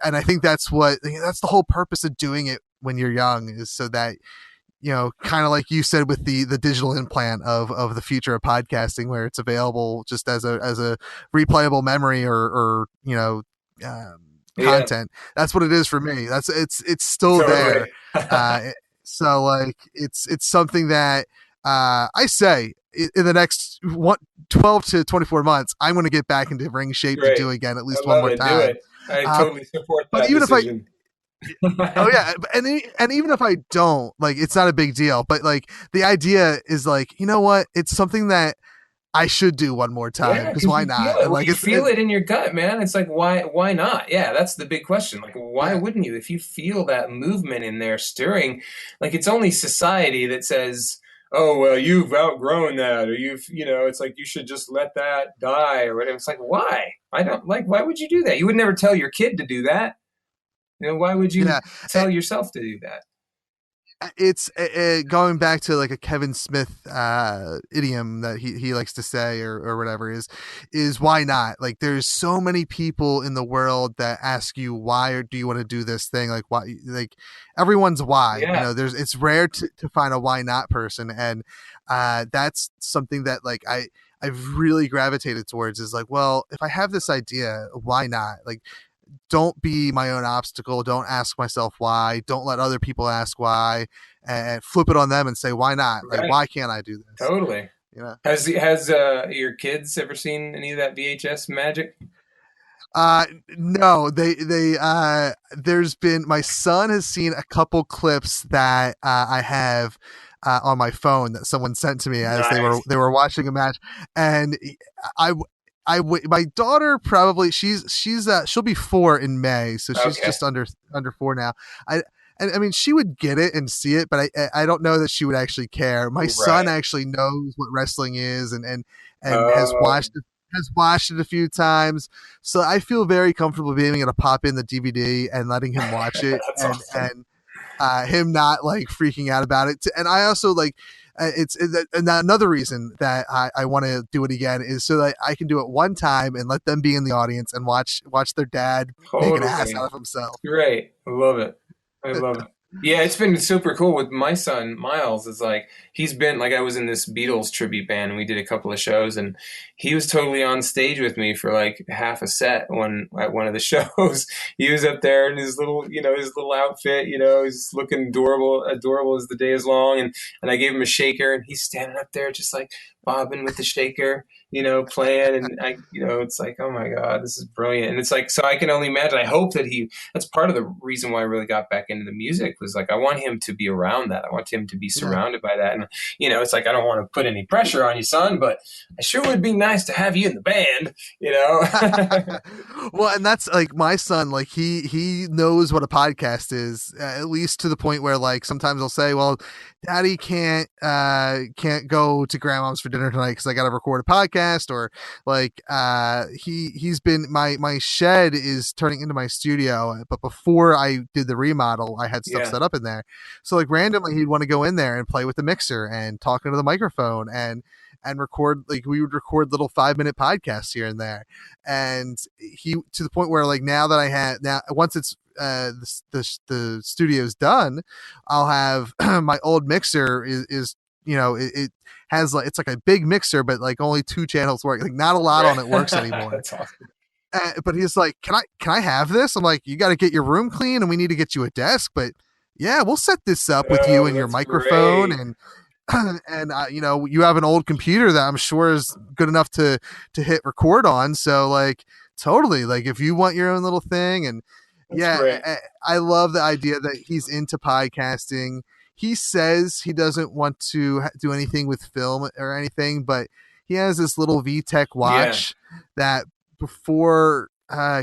and I think that's that's the whole purpose of doing it when you're young, is so that kind of like you said with the digital implant of the future of podcasting, where it's available just as a replayable memory or um, Yeah. content. That's what it is for me. It's still there. Totally. Uh, so like, it's something that I say in the next 12 to 24 months, I'm going to get back into ring shape to Great. do again at I least one love more it. Do time. it. I Uh, totally support but that even if I decision. Oh yeah, and even if I don't, like, it's not a big deal. But like, the idea is like, what? It's something that I should do one more time, Yeah, because because why you feel not? it. And Well, like, you feel it in your gut, man. It's like, why not? Yeah, that's the big question. Like, why yeah, wouldn't you? If you feel that movement in there stirring, like, it's only society that says, "Oh, well, you've outgrown that," or it's like you should just let that die or whatever. It's like, why? I don't like. Why would you do that? You would never tell your kid to do that. Why would you yeah. tell yourself to do that? It's going back to like a Kevin Smith idiom that he likes to say, or whatever, is why not? Like, there's so many people in the world that ask you, why, or do you want to do this thing? Like, why? Like, everyone's why. Yeah, It's rare to find a why not person, and that's something that like I've really gravitated towards, is like, well, if I have this idea, why not? Like, don't be my own obstacle. Don't ask myself why. Don't let other people ask why, and flip it on them and say, why not? Like, right. why can't I do this? Totally. You know? Has your kids ever seen any of that VHS magic? No, there's been, my son has seen a couple clips that I have on my phone that someone sent to me as Nice. they were watching a match, and I. My daughter, probably, she'll be 4 in May, so she's Okay. just under 4 now. And I mean, she would get it and see it, but I don't know that she would actually care. My son Right. actually knows what wrestling is, and has Oh, watched it. has watched it a few times. So I feel very comfortable being able to pop in the DVD and letting him watch it, That's and awesome. him not like freaking out about it. And I also like and another reason that I want to do it again is so that I can do it one time and let them be in the audience and watch their dad make an ass out Totally. of himself. Great. I love it. I love it. Yeah, it's been super cool with my son Miles. Is like he's been like I was in this Beatles tribute band and we did a couple of shows and he was totally on stage with me for like half a set at one of the shows. He was up there in his little his little outfit, he's looking adorable as the day is long and I gave him a shaker and he's standing up there just like bobbing with the shaker, playing and it's like, oh my God, this is brilliant. And it's like so I can only imagine. I hope that that's part of the reason why I really got back into the music was like I want him to be around that. I want him to be Yeah. surrounded by that. And it's like I don't want to put any pressure on you, son, but I sure would be nice to have you in the band, Well, and that's like my son, like he knows what a podcast is, at least to the point where like sometimes I'll say, well, daddy can't go to grandma's for dinner tonight because I got to record a podcast, or like he's been my shed is turning into my studio, but before I did the remodel I had stuff Yeah. set up in there, so like randomly he'd want to go in there and play with the mixer and talk into the microphone and record, like we would record little 5-minute podcasts here and there. And he, to the point where like now once it's the studio's done, I'll have my old mixer is it has like, it's like a big mixer, but like only 2 channels work. Like not a lot on it works anymore. That's awesome. But he's like, can I have this? I'm like, you got to get your room clean and we need to get you a desk, but yeah, we'll set this up with you and your That's microphone great. and you have an old computer that I'm sure is good enough to hit record on. So like totally, like if you want your own little thing, and That's yeah, great. I love the idea that he's into podcasting. He says he doesn't want to do anything with film or anything, but he has this little VTech watch that before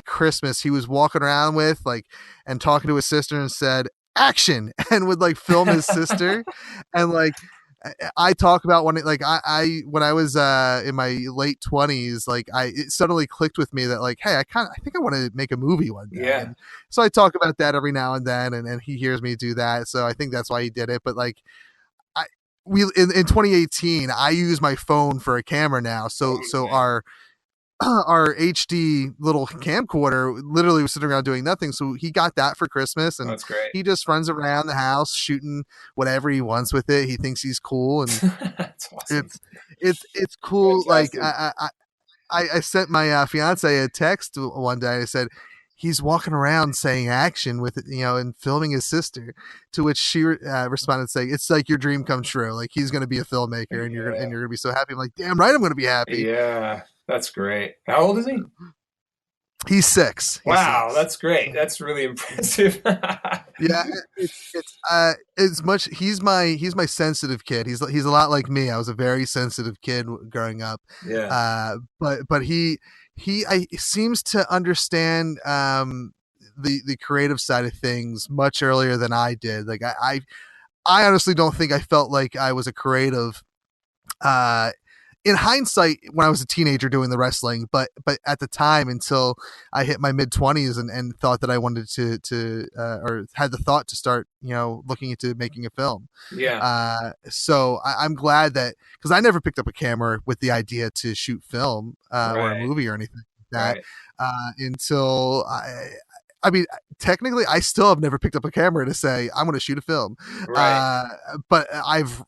Christmas he was walking around with, like, and talking to his sister and said action and would like film his sister. And like I talk about when it, like I when I was in my late 20s, like it suddenly clicked with me that like, hey, I think I want to make a movie one day. Yeah. And so I talk about that every now and then, and he hears me do that, so I think that's why he did it. But like in 2018 I use my phone for a camera now, so our HD little camcorder literally was sitting around doing nothing. So he got that for Christmas, and That's great. he just runs around the house shooting whatever he wants with it. He thinks he's cool, and That's awesome. it's cool. Fantastic. Like I sent my fiance a text one day. I said he's walking around saying action with it, and filming his sister. To which she responded saying, "It's like your dream come true. Like he's going to be a filmmaker, and you're going to be so happy." I'm like, "Damn right, I'm going to be happy." Yeah, that's great. How old is he? He's 6. Wow, that's great. That's really impressive. Yeah, it's as much. He's my sensitive kid. He's a lot like me. I was a very sensitive kid growing up. Yeah. But he seems to understand the creative side of things much earlier than I did. Like I honestly don't think I felt like I was a creative in hindsight when I was a teenager doing the wrestling, but at the time, until I hit my mid-20s and thought that I wanted to or had the thought to start, looking into making a film. Yeah. So I'm glad that, because I never picked up a camera with the idea to shoot film or a Right. movie or anything like that Right. until I mean, technically, I still have never picked up a camera to say I'm going to shoot a film. Right. But I've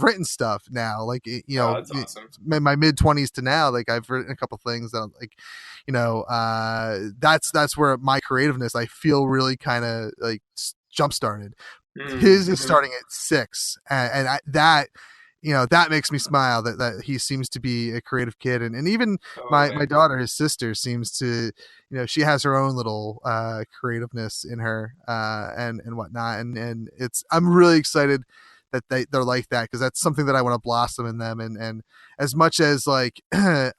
written stuff now, like Oh, that's awesome. in my mid-20s to now. Like I've written a couple things that, like, that's where my creativeness, I feel, really kind of like jump started. His is starting at 6, and that makes me smile that he seems to be a creative kid. And even my daughter, his sister, seems to, she has her own little creativeness in her and whatnot. And I'm really excited that they're like that, because that's something that I want to blossom in them. And as much as like, the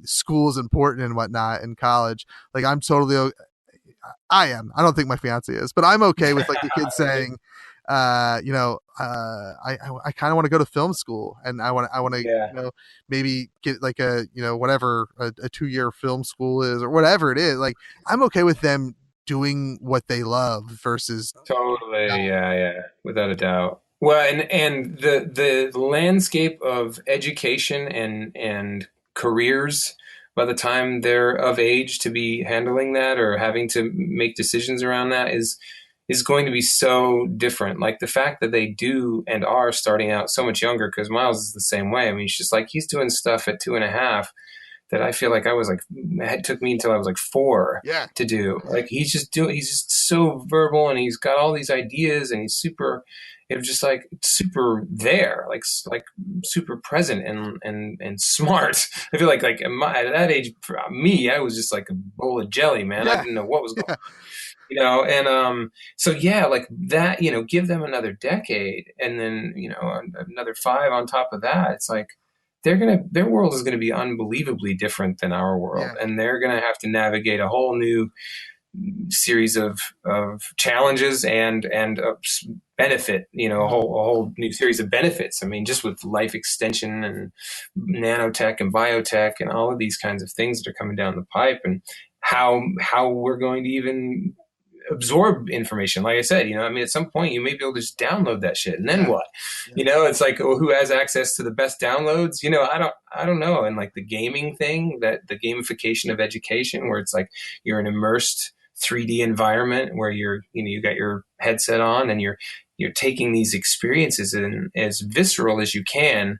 school is important and whatnot in college, like I don't think my fiance is, but I'm okay with like the kids saying, I kind of want to go to film school, and I want to, Yeah. maybe get like a, whatever a 2-year film school is or whatever it is. Like, I'm okay with them doing what they love versus. Totally, yeah, without a doubt. Well, and the landscape of education and careers by the time they're of age to be handling that or having to make decisions around that is going to be so different. Like the fact that they do and are starting out so much younger, because Miles is the same way. I mean, it's just like he's doing stuff at 2.5 that I feel like it took me until I was like 4 Yeah. to do. Like he's just so verbal, and he's got all these ideas, and he's super, it was just like super there, like super present and smart. I feel like at that age, for me, I was just like a bowl of jelly, man. I didn't know what was going on. And so yeah, like that, give them another decade, and then another 5 on top of that. It's like their world is gonna be unbelievably different than our world, and they're gonna have to navigate a whole new series of challenges and benefit, a whole new series of benefits. I mean, just with life extension and nanotech and biotech and all of these kinds of things that are coming down the pipe, and how we're going to even absorb information. Like I said, I mean, at some point you may be able to just download that shit, and then what? It's like, who has access to the best downloads? I don't know. And like the gaming thing, that the gamification of education, where it's like you're an immersed 3D environment where you got your headset on, and you're taking these experiences in as visceral as you can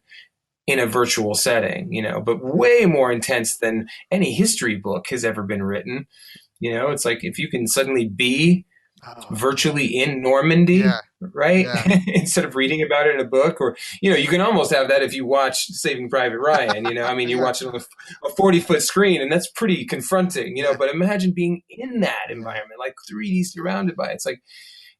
in a virtual setting, but way more intense than any history book has ever been written. It's like if you can suddenly be virtually in Normandy, right? Yeah. Instead of reading about it in a book, or, you can almost have that if you watch Saving Private Ryan, I mean, you watch it on a 40-foot screen, and that's pretty confronting, but imagine being in that environment, like 3D surrounded by it. It's like,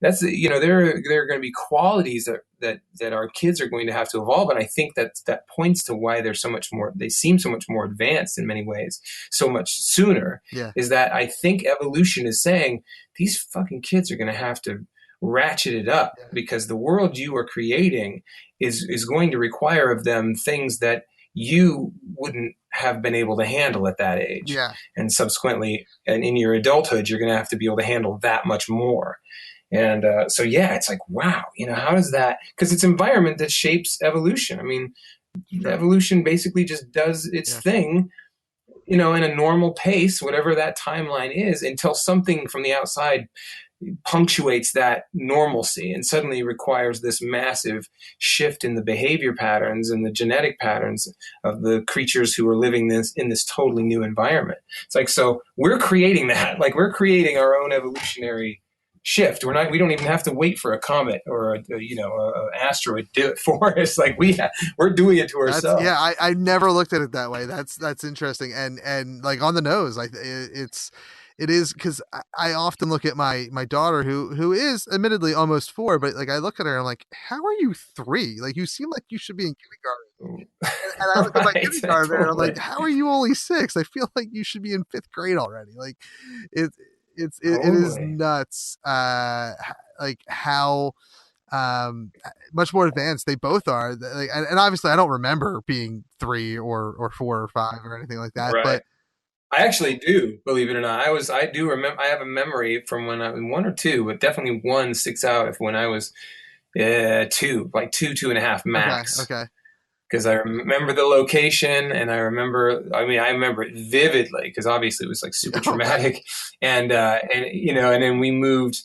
that's, there are going to be qualities that our kids are going to have to evolve. And I think that points to why they seem so much more advanced in many ways, so much sooner, is that I think evolution is saying these fucking kids are going to have to ratchet it up, because the world you are creating is going to require of them things that you wouldn't have been able to handle at that age. Yeah. And subsequently, and in your adulthood, you're going to have to be able to handle that much more. And so, yeah, it's like, wow, how does that, because it's environment that shapes evolution. I mean, evolution basically just does its thing, in a normal pace, whatever that timeline is, until something from the outside punctuates that normalcy and suddenly requires this massive shift in the behavior patterns and the genetic patterns of the creatures who are living in this totally new environment. It's like, so we're creating that, like we're creating our own evolutionary shift. We don't even have to wait for a comet or an asteroid to do it for us. Like we're doing it to ourselves. I never looked at it that way. That's interesting. And like on the nose, it is, because I often look at my daughter who is admittedly almost 4, but like I look at her and I'm like, how are you 3? Like you seem like you should be in kindergarten. And I look at my kindergarten and I'm like, how are you only 6? I feel like you should be in 5th grade already. Like it is nuts, like how much more advanced they both are. Like, and obviously I don't remember being 3 or 4 or 5 or anything like that, but I actually do, believe it or not. I do remember. I have a memory from when I was 1 or 2, but definitely 1 sticks out of when I was 2, like 2.5 max. Okay. Because I remember the location, and I remember it vividly, because obviously it was like super traumatic, and then we moved,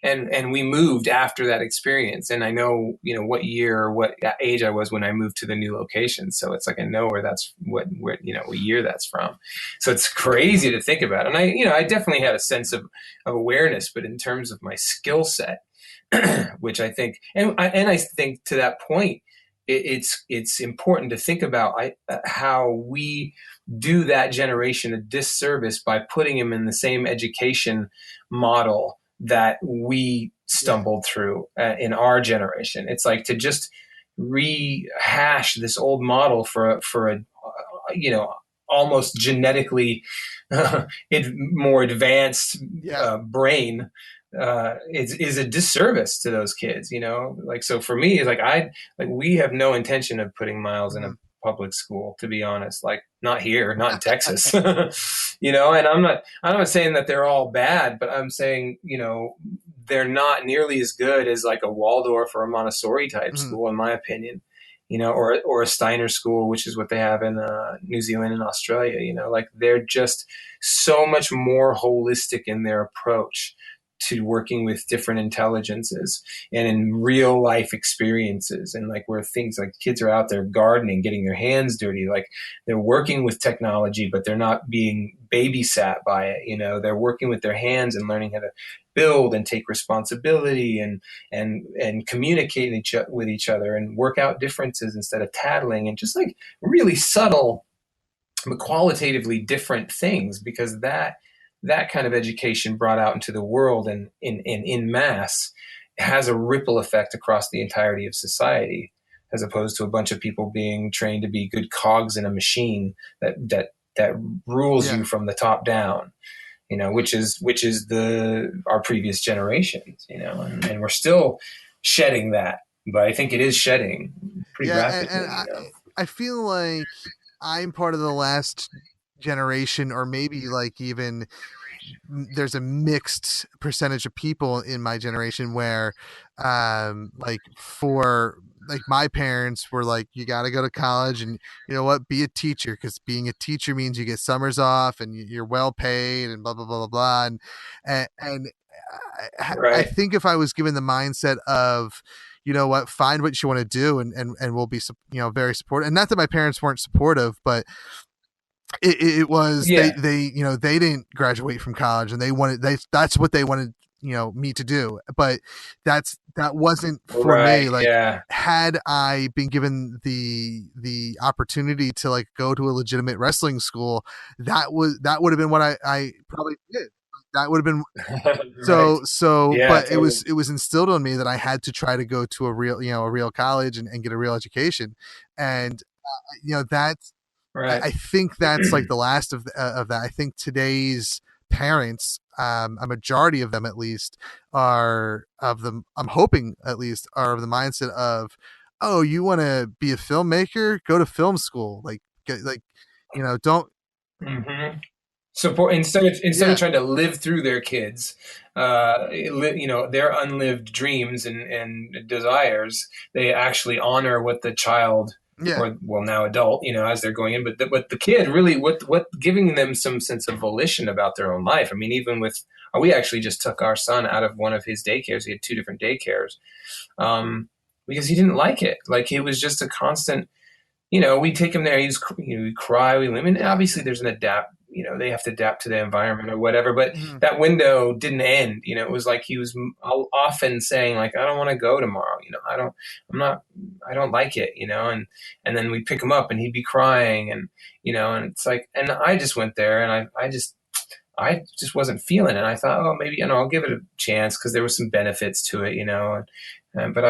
and we moved after that experience, and I know what year or what age I was when I moved to the new location, so it's like I know what year that's from, so it's crazy to think about, and I definitely had a sense of awareness, but in terms of my skill set, which I think, and I think to that point, it's important to think about how we do that generation a disservice by putting them in the same education model that we stumbled through in our generation. It's like to just rehash this old model for a almost genetically more advanced brain is a disservice to those kids, like, so for me, like we have no intention of putting Miles in a public school, to be honest, like not here, not in Texas, and I'm not saying that they're all bad, but I'm saying, they're not nearly as good as like a Waldorf or a Montessori type school, in my opinion, or a Steiner school, which is what they have in New Zealand and Australia, like they're just so much more holistic in their approach to working with different intelligences and in real life experiences, and like where things like kids are out there gardening, getting their hands dirty, like they're working with technology, but they're not being babysat by it. They're working with their hands and learning how to build and take responsibility and communicate with each other and work out differences instead of tattling, and just like really subtle but qualitatively different things, because that kind of education brought out into the world and in mass has a ripple effect across the entirety of society, as opposed to a bunch of people being trained to be good cogs in a machine that rules you from the top down, which is our previous generations, and we're still shedding that, but I think it is shedding pretty rapidly. And I feel like I'm part of the last generation, or maybe like even there's a mixed percentage of people in my generation where like my parents were like, you got to go to college and be a teacher, because being a teacher means you get summers off and you're well paid and blah blah blah blah blah. And right. I think if I was given the mindset of, find what you want to do and we'll be very supportive, and not that my parents weren't supportive, but it was they didn't graduate from college, and that's what they wanted me to do, but that wasn't for me. Like, had I been given the opportunity to like go to a legitimate wrestling school, that would have been what I probably did. That would have been but totally. It was instilled on me that I had to try to go to a real college and get a real education, and that's right. I think that's like the last of that. I think today's parents, a majority of them at least, I'm hoping at least, are of the mindset of, oh, you want to be a filmmaker? Go to film school. Don't. Mm-hmm. Support instead of trying to live through their kids, their unlived dreams and desires. They actually honor what the child, or now adult, as they're going in, but the kid really, what giving them some sense of volition about their own life. I mean, even with, we actually just took our son out of one of his daycares. He had 2 different daycares, because he didn't like it. Like, it was just a constant, we take him there. We cry, we limit. And obviously there's an adapt. They have to adapt to the environment or whatever, but that window didn't end. It was like he was often saying like, I don't want to go tomorrow. I don't like it, and then we'd pick him up and he'd be crying, and, and it's like, and I just went there and I just wasn't feeling it. I thought, oh, maybe, I'll give it a chance, because there was some benefits to it, but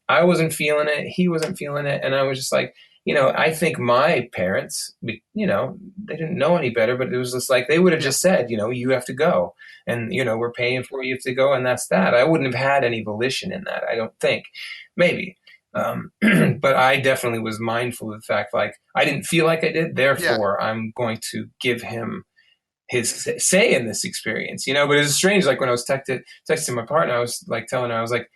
I wasn't feeling it. He wasn't feeling it. And I was just like, I think my parents, they didn't know any better, but it was just like, they would have just said, you have to go, and, we're paying for you, have to go. And that's that. I wouldn't have had any volition in that, I don't think. Maybe. But I definitely was mindful of the fact, like, I didn't feel like I did. Therefore, I'm going to give him his say in this experience, but it was strange. Like, when I was texting my partner, I was like telling her, I was like,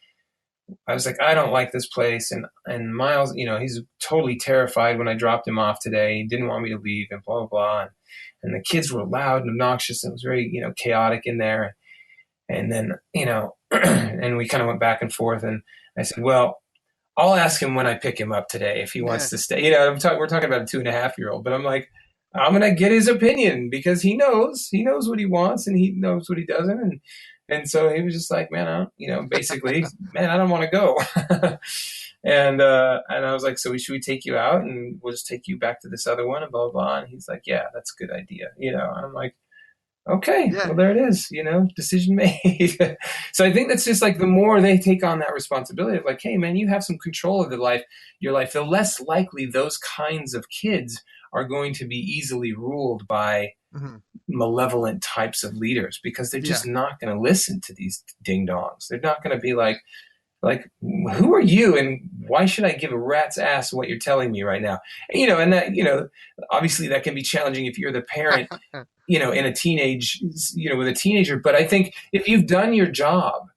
I don't like this place. And Miles, he's totally terrified when I dropped him off today. He didn't want me to leave, and blah, blah, blah. And the kids were loud and obnoxious, and it was very, chaotic in there. And then, and we kind of went back and forth, and I said, well, I'll ask him when I pick him up today if he wants to stay. We're talking about a 2.5-year-old, but I'm like, I'm going to get his opinion, because he knows what he wants, and he knows what he doesn't. And so he was just like, man, basically, man, I don't want to go. and I was like, so should we take you out, and we'll just take you back to this other one, and blah, blah, blah. And he's like, yeah, that's a good idea. And I'm like, okay, well, there it is, decision made. So I think that's just like, the more they take on that responsibility of like, hey man, you have some control of your life, the less likely those kinds of kids are going to be easily ruled by malevolent types of leaders, because they're just not going to listen to these ding dongs. They're not going to be like, who are you and why should I give a rat's ass what you're telling me right now? And that, obviously that can be challenging if you're the parent, in a teenage, with a teenager. But I think if you've done your job,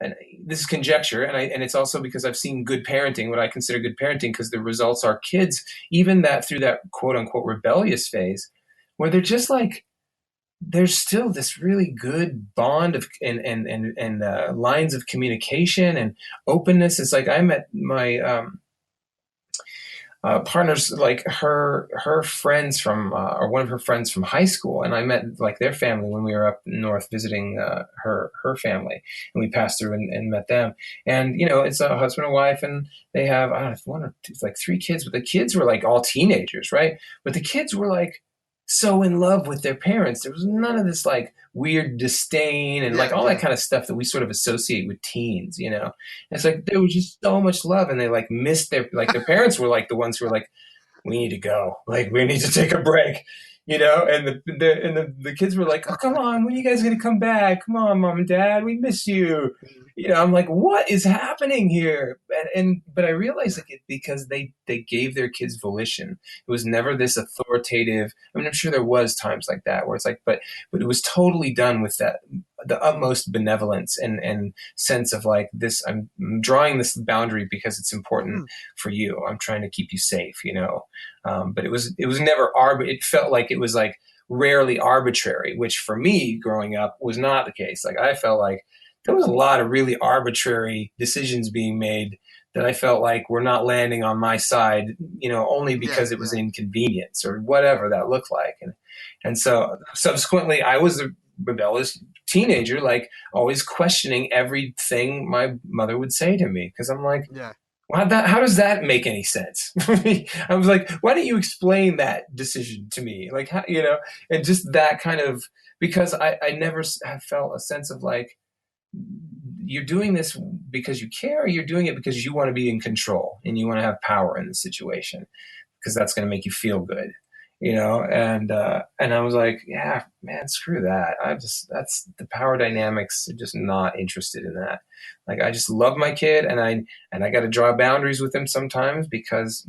and this is conjecture, and it's also because I've seen good parenting, what I consider good parenting, because the results are kids, even that through that quote unquote rebellious phase, where they're just like, there's still this really good bond of and lines of communication and openness. It's like I met my partners, like her friends from or one of her friends from high school, and I met like their family when we were up north visiting her family, and we passed through and met them. And it's a husband and wife, and they have, I don't know, one or two, like 3 kids, but the kids were like all teenagers, right? But the kids were like so in love with their parents. There was none of this like weird disdain and like all that kind of stuff that we sort of associate with teens, It's like there was just so much love, and they like missed their parents were like the ones who were like, we need to go, like we need to take a break, and the kids were like, oh, come on, when are you guys going to come back? Come on, mom and dad, we miss you. I'm like, what is happening here? But I realized because they gave their kids volition. It was never this authoritative. I mean, I'm sure there was times like that where it's like, but it was totally done with the utmost benevolence and sense of like this. I'm drawing this boundary because it's important for you. I'm trying to keep you safe, But it was never it felt like it was like rarely arbitrary, which for me growing up was not the case. Like I felt like there was a lot of really arbitrary decisions being made that I felt like were not landing on my side, only because it was an inconvenience or whatever that looked like. And so subsequently I was a rebellious teenager, like always questioning everything my mother would say to me. Cause I'm like, how does that make any sense? I was like, why don't you explain that decision to me? Like, how, and just that kind of, because I never have felt a sense of like, you're doing this because you care, or you're doing it because you want to be in control and you want to have power in the situation because that's going to make you feel good, and I was like, yeah, man, screw that. That's the power dynamics. I'm just not interested in that. Like, I just love my kid, and I got to draw boundaries with him sometimes because,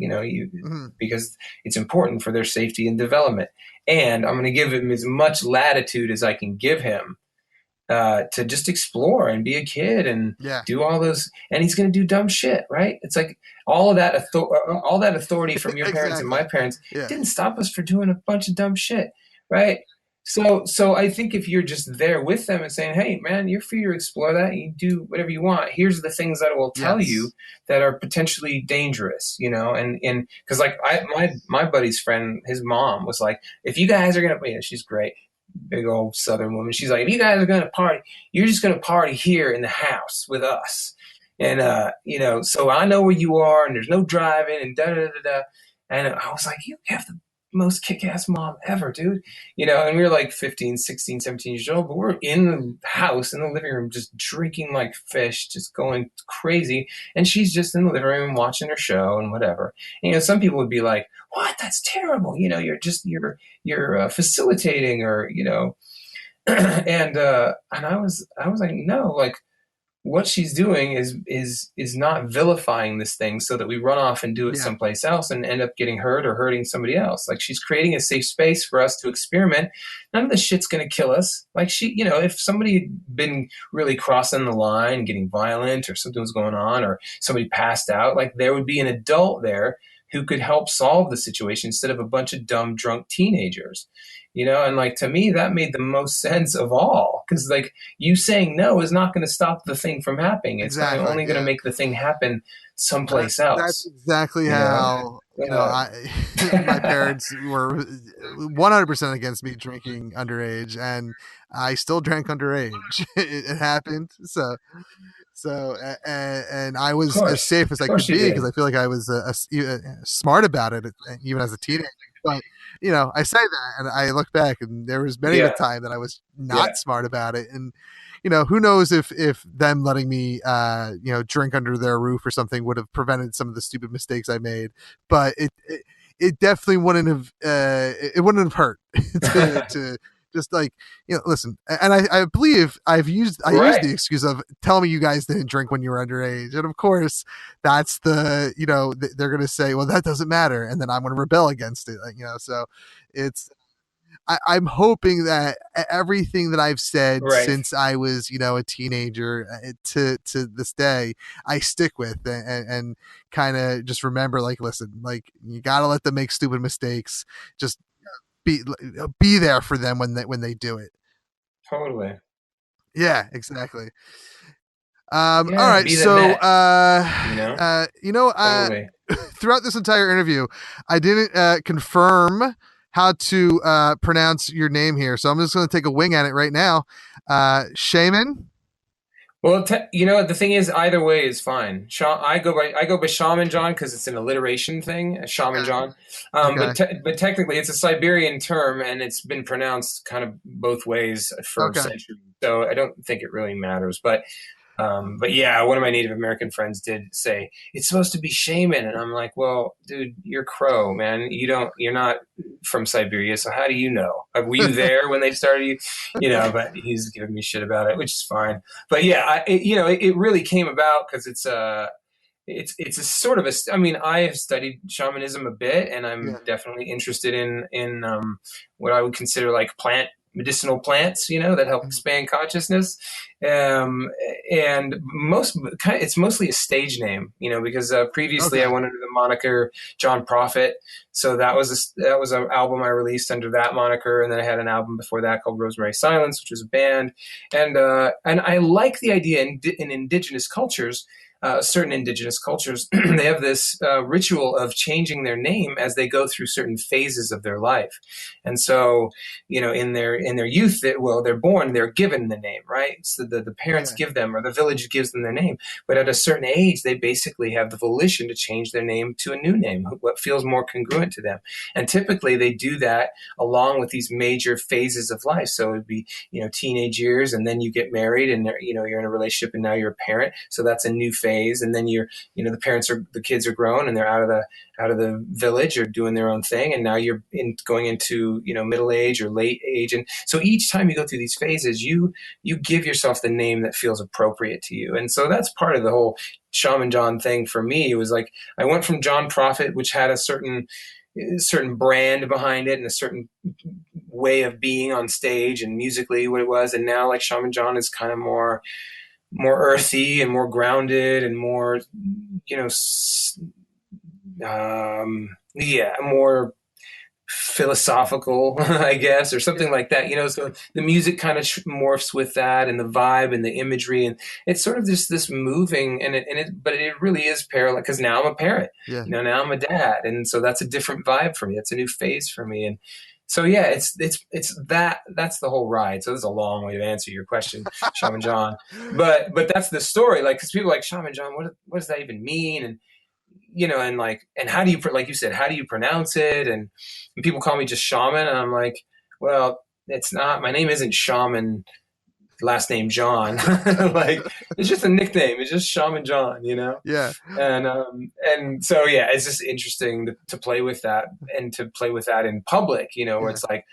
because it's important for their safety and development. And I'm going to give him as much latitude as I can give him to just explore and be a kid and do all those, and he's going to do dumb shit, right? It's like all that authority from your parents and my parents didn't stop us for doing a bunch of dumb shit, right? So I think if you're just there with them and saying, hey man, you're free to explore that, you do whatever you want, here's the things that I will tell you that are potentially dangerous, and because like my buddy's friend, his mom was like, if you guys are gonna, she's great, big old Southern woman. She's like, if you guys are going to party, you're just going to party here in the house with us. And, so I know where you are and there's no driving and da da da da. And I was like, you have the most kick-ass mom ever, dude. And we were like 15, 16, 17 years old, but we're in the house, in the living room, just drinking like fish, just going crazy. And she's just in the living room watching her show and whatever. And, some people would be like, what? That's terrible. You're facilitating, or, and I was like, no, like, what she's doing is not vilifying this thing so that we run off and do it someplace else and end up getting hurt or hurting somebody else. Like, she's creating a safe space for us to experiment. None of this shit's going to kill us. Like, if somebody had been really crossing the line, getting violent, or something was going on, or somebody passed out, like, there would be an adult there who could help solve the situation instead of a bunch of dumb, drunk teenagers. And like, to me, that made the most sense of all, because like, you saying no is not going to stop the thing from happening. It's only going to make the thing happen someplace else. That's exactly how my parents were 100% against me drinking underage, and I still drank underage. It happened. So and I was as safe as I could be, because I feel like I was smart about it, even as a teenager. But I say that, and I look back, and there was many a time that I was not smart about it. And who knows if them letting me drink under their roof or something would have prevented some of the stupid mistakes I made. But it definitely wouldn't have it wouldn't have hurt to just like, listen. And I believe I used Right. the excuse of tell me you guys didn't drink when you were underage, and of course that's the they're gonna say, well, that doesn't matter, and then I'm gonna rebel against it, so it's. I'm hoping that everything that I've said Right. since I was, a teenager to this day, I stick with and kind of just remember, like, listen, like, you got to let them make stupid mistakes. Just be there for them when they do it. Totally. Yeah, exactly. Yeah, all right. be the So, vet, totally. throughout this entire interview, I didn't confirm how to pronounce your name here, so I'm just going to take a wing at it right now. Shaman. Well, the thing is, either way is fine. I go by Shaman Jon because it's an alliteration thing, Shaman Jon. Okay. But technically, it's a Siberian term, and it's been pronounced kind of both ways for centuries. So I don't think it really matters. But yeah, one of my Native American friends did say it's supposed to be Shaman, and I'm like, well, dude, you're Crow, man. You're not from Siberia, so how do you know? Were you there when they started? But he's giving me shit about it, which is fine. But yeah, it really came about because it's a sort of I mean, I have studied shamanism a bit, and I'm definitely interested in what I would consider like medicinal plants, that help expand consciousness. And it's mostly a stage name, because previously I went under the moniker John Prophet. So that was an album I released under that moniker. And then I had an album before that called Rosemary Silence, which was a band. And I like the idea in indigenous cultures. Certain indigenous cultures, they have this ritual of changing their name as they go through certain phases of their life. And so, in their youth, they're born, they're given the name, right? So the parents give them, or the village gives them their name. But at a certain age, they basically have the volition to change their name to a new name, what feels more congruent to them. And typically they do that along with these major phases of life. So it'd be, teenage years, and then you get married, and you're in a relationship, and now you're a parent. So that's a new phase. And then the kids are grown, and they're out of the village or doing their own thing. And now you're going into, middle age or late age. And so each time you go through these phases, you give yourself the name that feels appropriate to you. And so that's part of the whole Shaman Jon thing for me. It was like, I went from John Prophet, which had a certain brand behind it and a certain way of being on stage and musically what it was. And now like Shaman Jon is kind of more earthy and more grounded and more, more philosophical, I guess, or something like that, so the music kind of morphs with that, and the vibe and the imagery, and it's sort of just this moving, but it really is parallel, because now I'm a parent, now I'm a dad, and so that's a different vibe for me. It's a new phase for me. And so yeah, it's that's the whole ride. So this is a long way to answer your question, Shaman Jon, but that's the story. Like, because people are like, Shaman Jon, what does that even mean? And and how do you, like you said, how do you pronounce it? And people call me just Shaman, and I'm like, well, it's not. My name isn't Shaman, last name John. Like, it's just a nickname. It's just Shaman Jon, Yeah. And so yeah, it's just interesting to play with that, and to play with that in public, where it's like,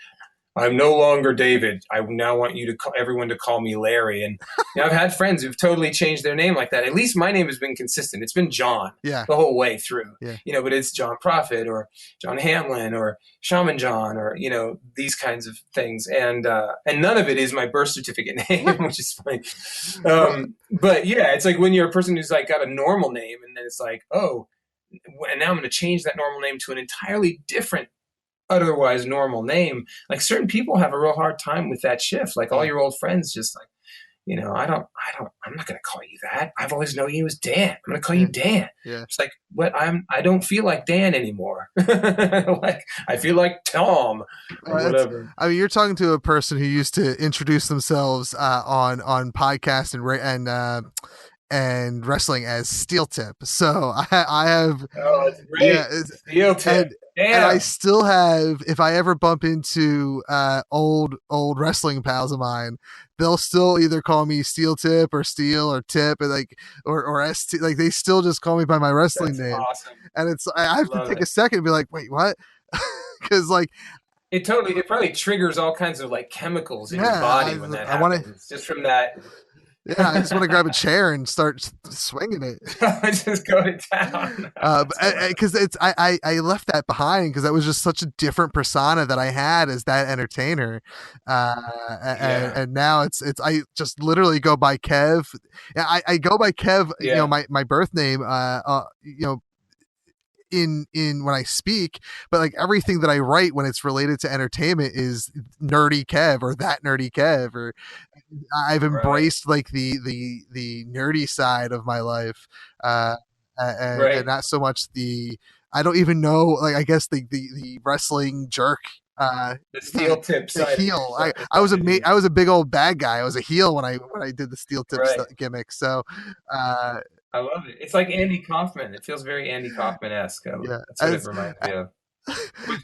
I'm no longer David. I now want everyone to call me Larry. And I've had friends who've totally changed their name like that. At least my name has been consistent. It's been John the whole way through. Yeah. But it's John Prophet or John Hamlin or Shaman Jon, or these kinds of things. And none of it is my birth certificate name, which is funny. But yeah, it's like when you're a person who's like got a normal name, and then it's like, oh, and now I'm going to change that normal name to an entirely different, otherwise normal name. Like, certain people have a real hard time with that shift. Like, all your old friends just like, I'm not going to call you that. I've always known you as Dan. I'm going to call you Dan. Yeah. It's like, I don't feel like Dan anymore. Like, I feel like Tom or whatever. I mean, you're talking to a person who used to introduce themselves on podcasts and wrestling as Steel Tip. So I have, it's great. Steel Tip. And I Damn. still have, if I ever bump into old wrestling pals of mine, they'll still either call me Steel Tip or Steel or Tip, and like or ST. Like they still just call me by my wrestling That's name, awesome. and I have to Love take a it. second and be like, wait, what? Because like, It probably triggers all kinds of like chemicals in your yeah, body when that I want to. happens. Just from that, Yeah, I just want to grab a chair and start swinging it. just going down. That's hilarious. Because I left that behind because that was just such a different persona that I had as that entertainer, Yeah. and now it's I just literally go by Kev. Yeah, I go by Kev. You know, Yeah. my birth name. You know, in when I speak, but like everything that I write when it's related to entertainment is nerdy Kev or that nerdy Kev, or I've Right. embraced like the nerdy side of my life, uh, and Right. not so much the I don't even know, like I guess the wrestling jerk. The steel tip The side of heel. yourself. I was a big old bad guy. I was a heel when I did the steel tip Right. gimmick. So, uh, I love it. It's like Andy Kaufman. It feels very Andy Kaufman-esque. yeah, That's what it reminds me of.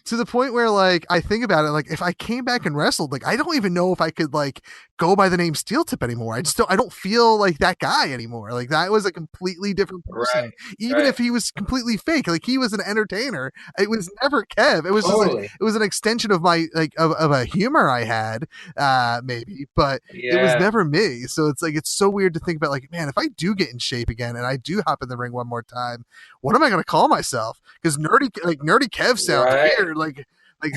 to the point where like I think about it, like if I came back and wrestled, like I don't even know if I could like go by the name Steel Tip anymore. I don't feel like that guy anymore. Like that was a completely different Right. person. Even Right. if he was completely fake, like he was an entertainer. It was never Kev. It was just like Totally. it was an extension of my like of a humor I had, maybe, but it was Yeah. never me. So it's like it's so weird to think about like, man, if I do get in shape again and I do hop in the ring one more time, what am I gonna call myself? Because nerdy Kev sounds Right. weird. Like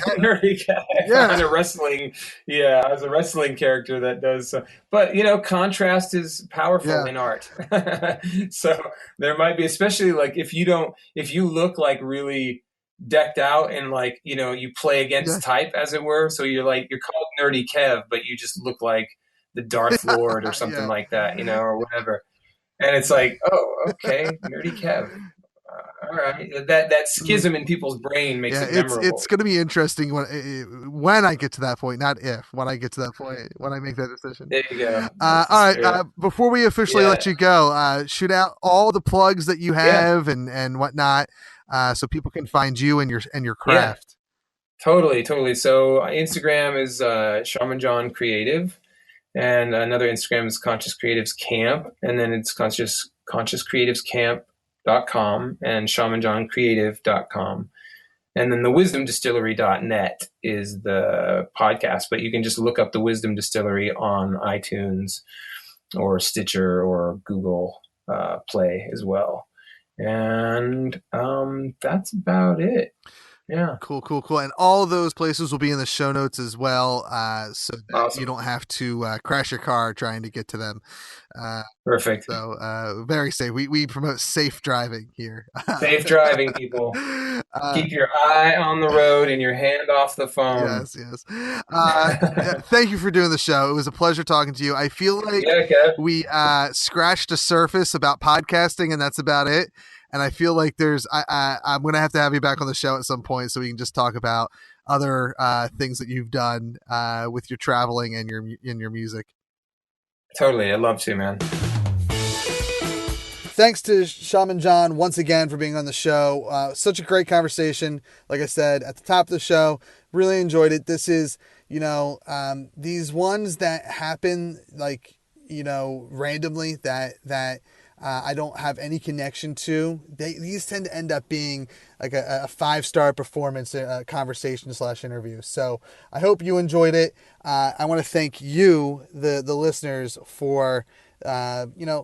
that, Nerdy guy yeah, on a wrestling, yeah, as a wrestling character that does. But contrast is powerful yeah, in art. So there might be, especially like if you look like really decked out and like you play yeah, against type, as it were. So you're called Nerdy Kev, but you just look like the Darth Lord or something yeah. like that, or whatever. And it's like, oh, okay, Nerdy Kev. All right, that Mm. schism in people's brain makes Yeah, it it's memorable. going to be interesting when I get to that point, not if. When I get to that point, when I make that decision. There you go. That's the All right. spirit. Before we officially let Yeah, you go, shoot out all the plugs that you yeah, have and whatnot, so people can find you and your yeah. craft. Totally, totally. So Instagram is Shaman Jon Creative, and another Instagram is Conscious Creatives Camp, and then it's consciouscreativescamp.com and shamanjoncreative.com. And then the wisdomdistillery.net is the podcast, but you can just look up the Wisdom Distillery on iTunes or Stitcher or Google Play as well. And that's about it. Yeah. Cool. And all those places will be in the show notes as well, so that you Awesome. don't have to crash your car trying to get to them. Perfect. So very safe. We promote safe driving here. Safe driving, people. Keep your eye on the road and your hand off the phone. Yes. Yeah, thank you for doing the show. It was a pleasure talking to you. I feel like Yeah, Kev. we scratched the surface about podcasting, and that's about it. And I feel like I'm going to have you back on the show at some point so we can just talk about other things that you've done with your traveling and your music. Totally. I'd love to, man. Thanks to Shaman Jon once again for being on the show. Such a great conversation. Like I said at the top of the show, really enjoyed it. This is, these ones that happen like, randomly that I don't have any connection to. These tend to end up being like a 5-star performance conversation / interview. So I hope you enjoyed it. I want to thank you, the listeners, for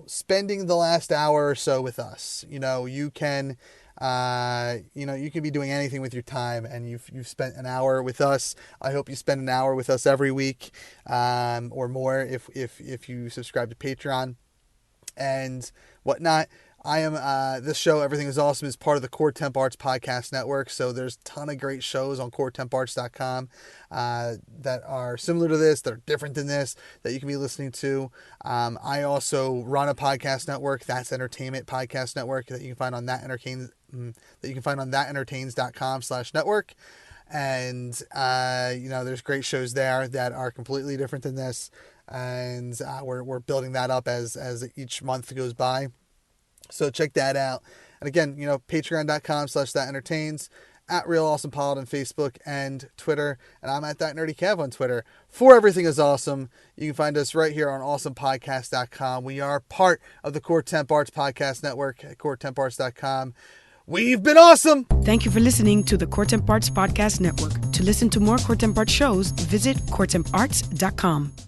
spending the last hour or so with us. You can you can be doing anything with your time, and you've spent an hour with us. I hope you spend an hour with us every week, or more if you subscribe to Patreon and whatnot. I am this show, Everything is Awesome, is part of the Core Temp Arts Podcast Network. So there's a ton of great shows on coretemparts.com that are similar to this, that are different than this, that you can be listening to. I also run a podcast network, That's Entertainment Podcast Network, that you can find on thatentertains.com/network. And there's great shows there that are completely different than this, and we're building that up as each month goes by. So check that out. And again, patreon.com/thatentertains. at Real Awesome Pod on Facebook and Twitter. And I'm at That Nerdy Kev on Twitter. For Everything is Awesome, you can find us right here on awesomepodcast.com. We are part of the Core Temp Arts Podcast Network at coretemparts.com. We've been awesome! Thank you for listening to the Core Temp Arts Podcast Network. To listen to more Core Temp Arts shows, visit coretemparts.com.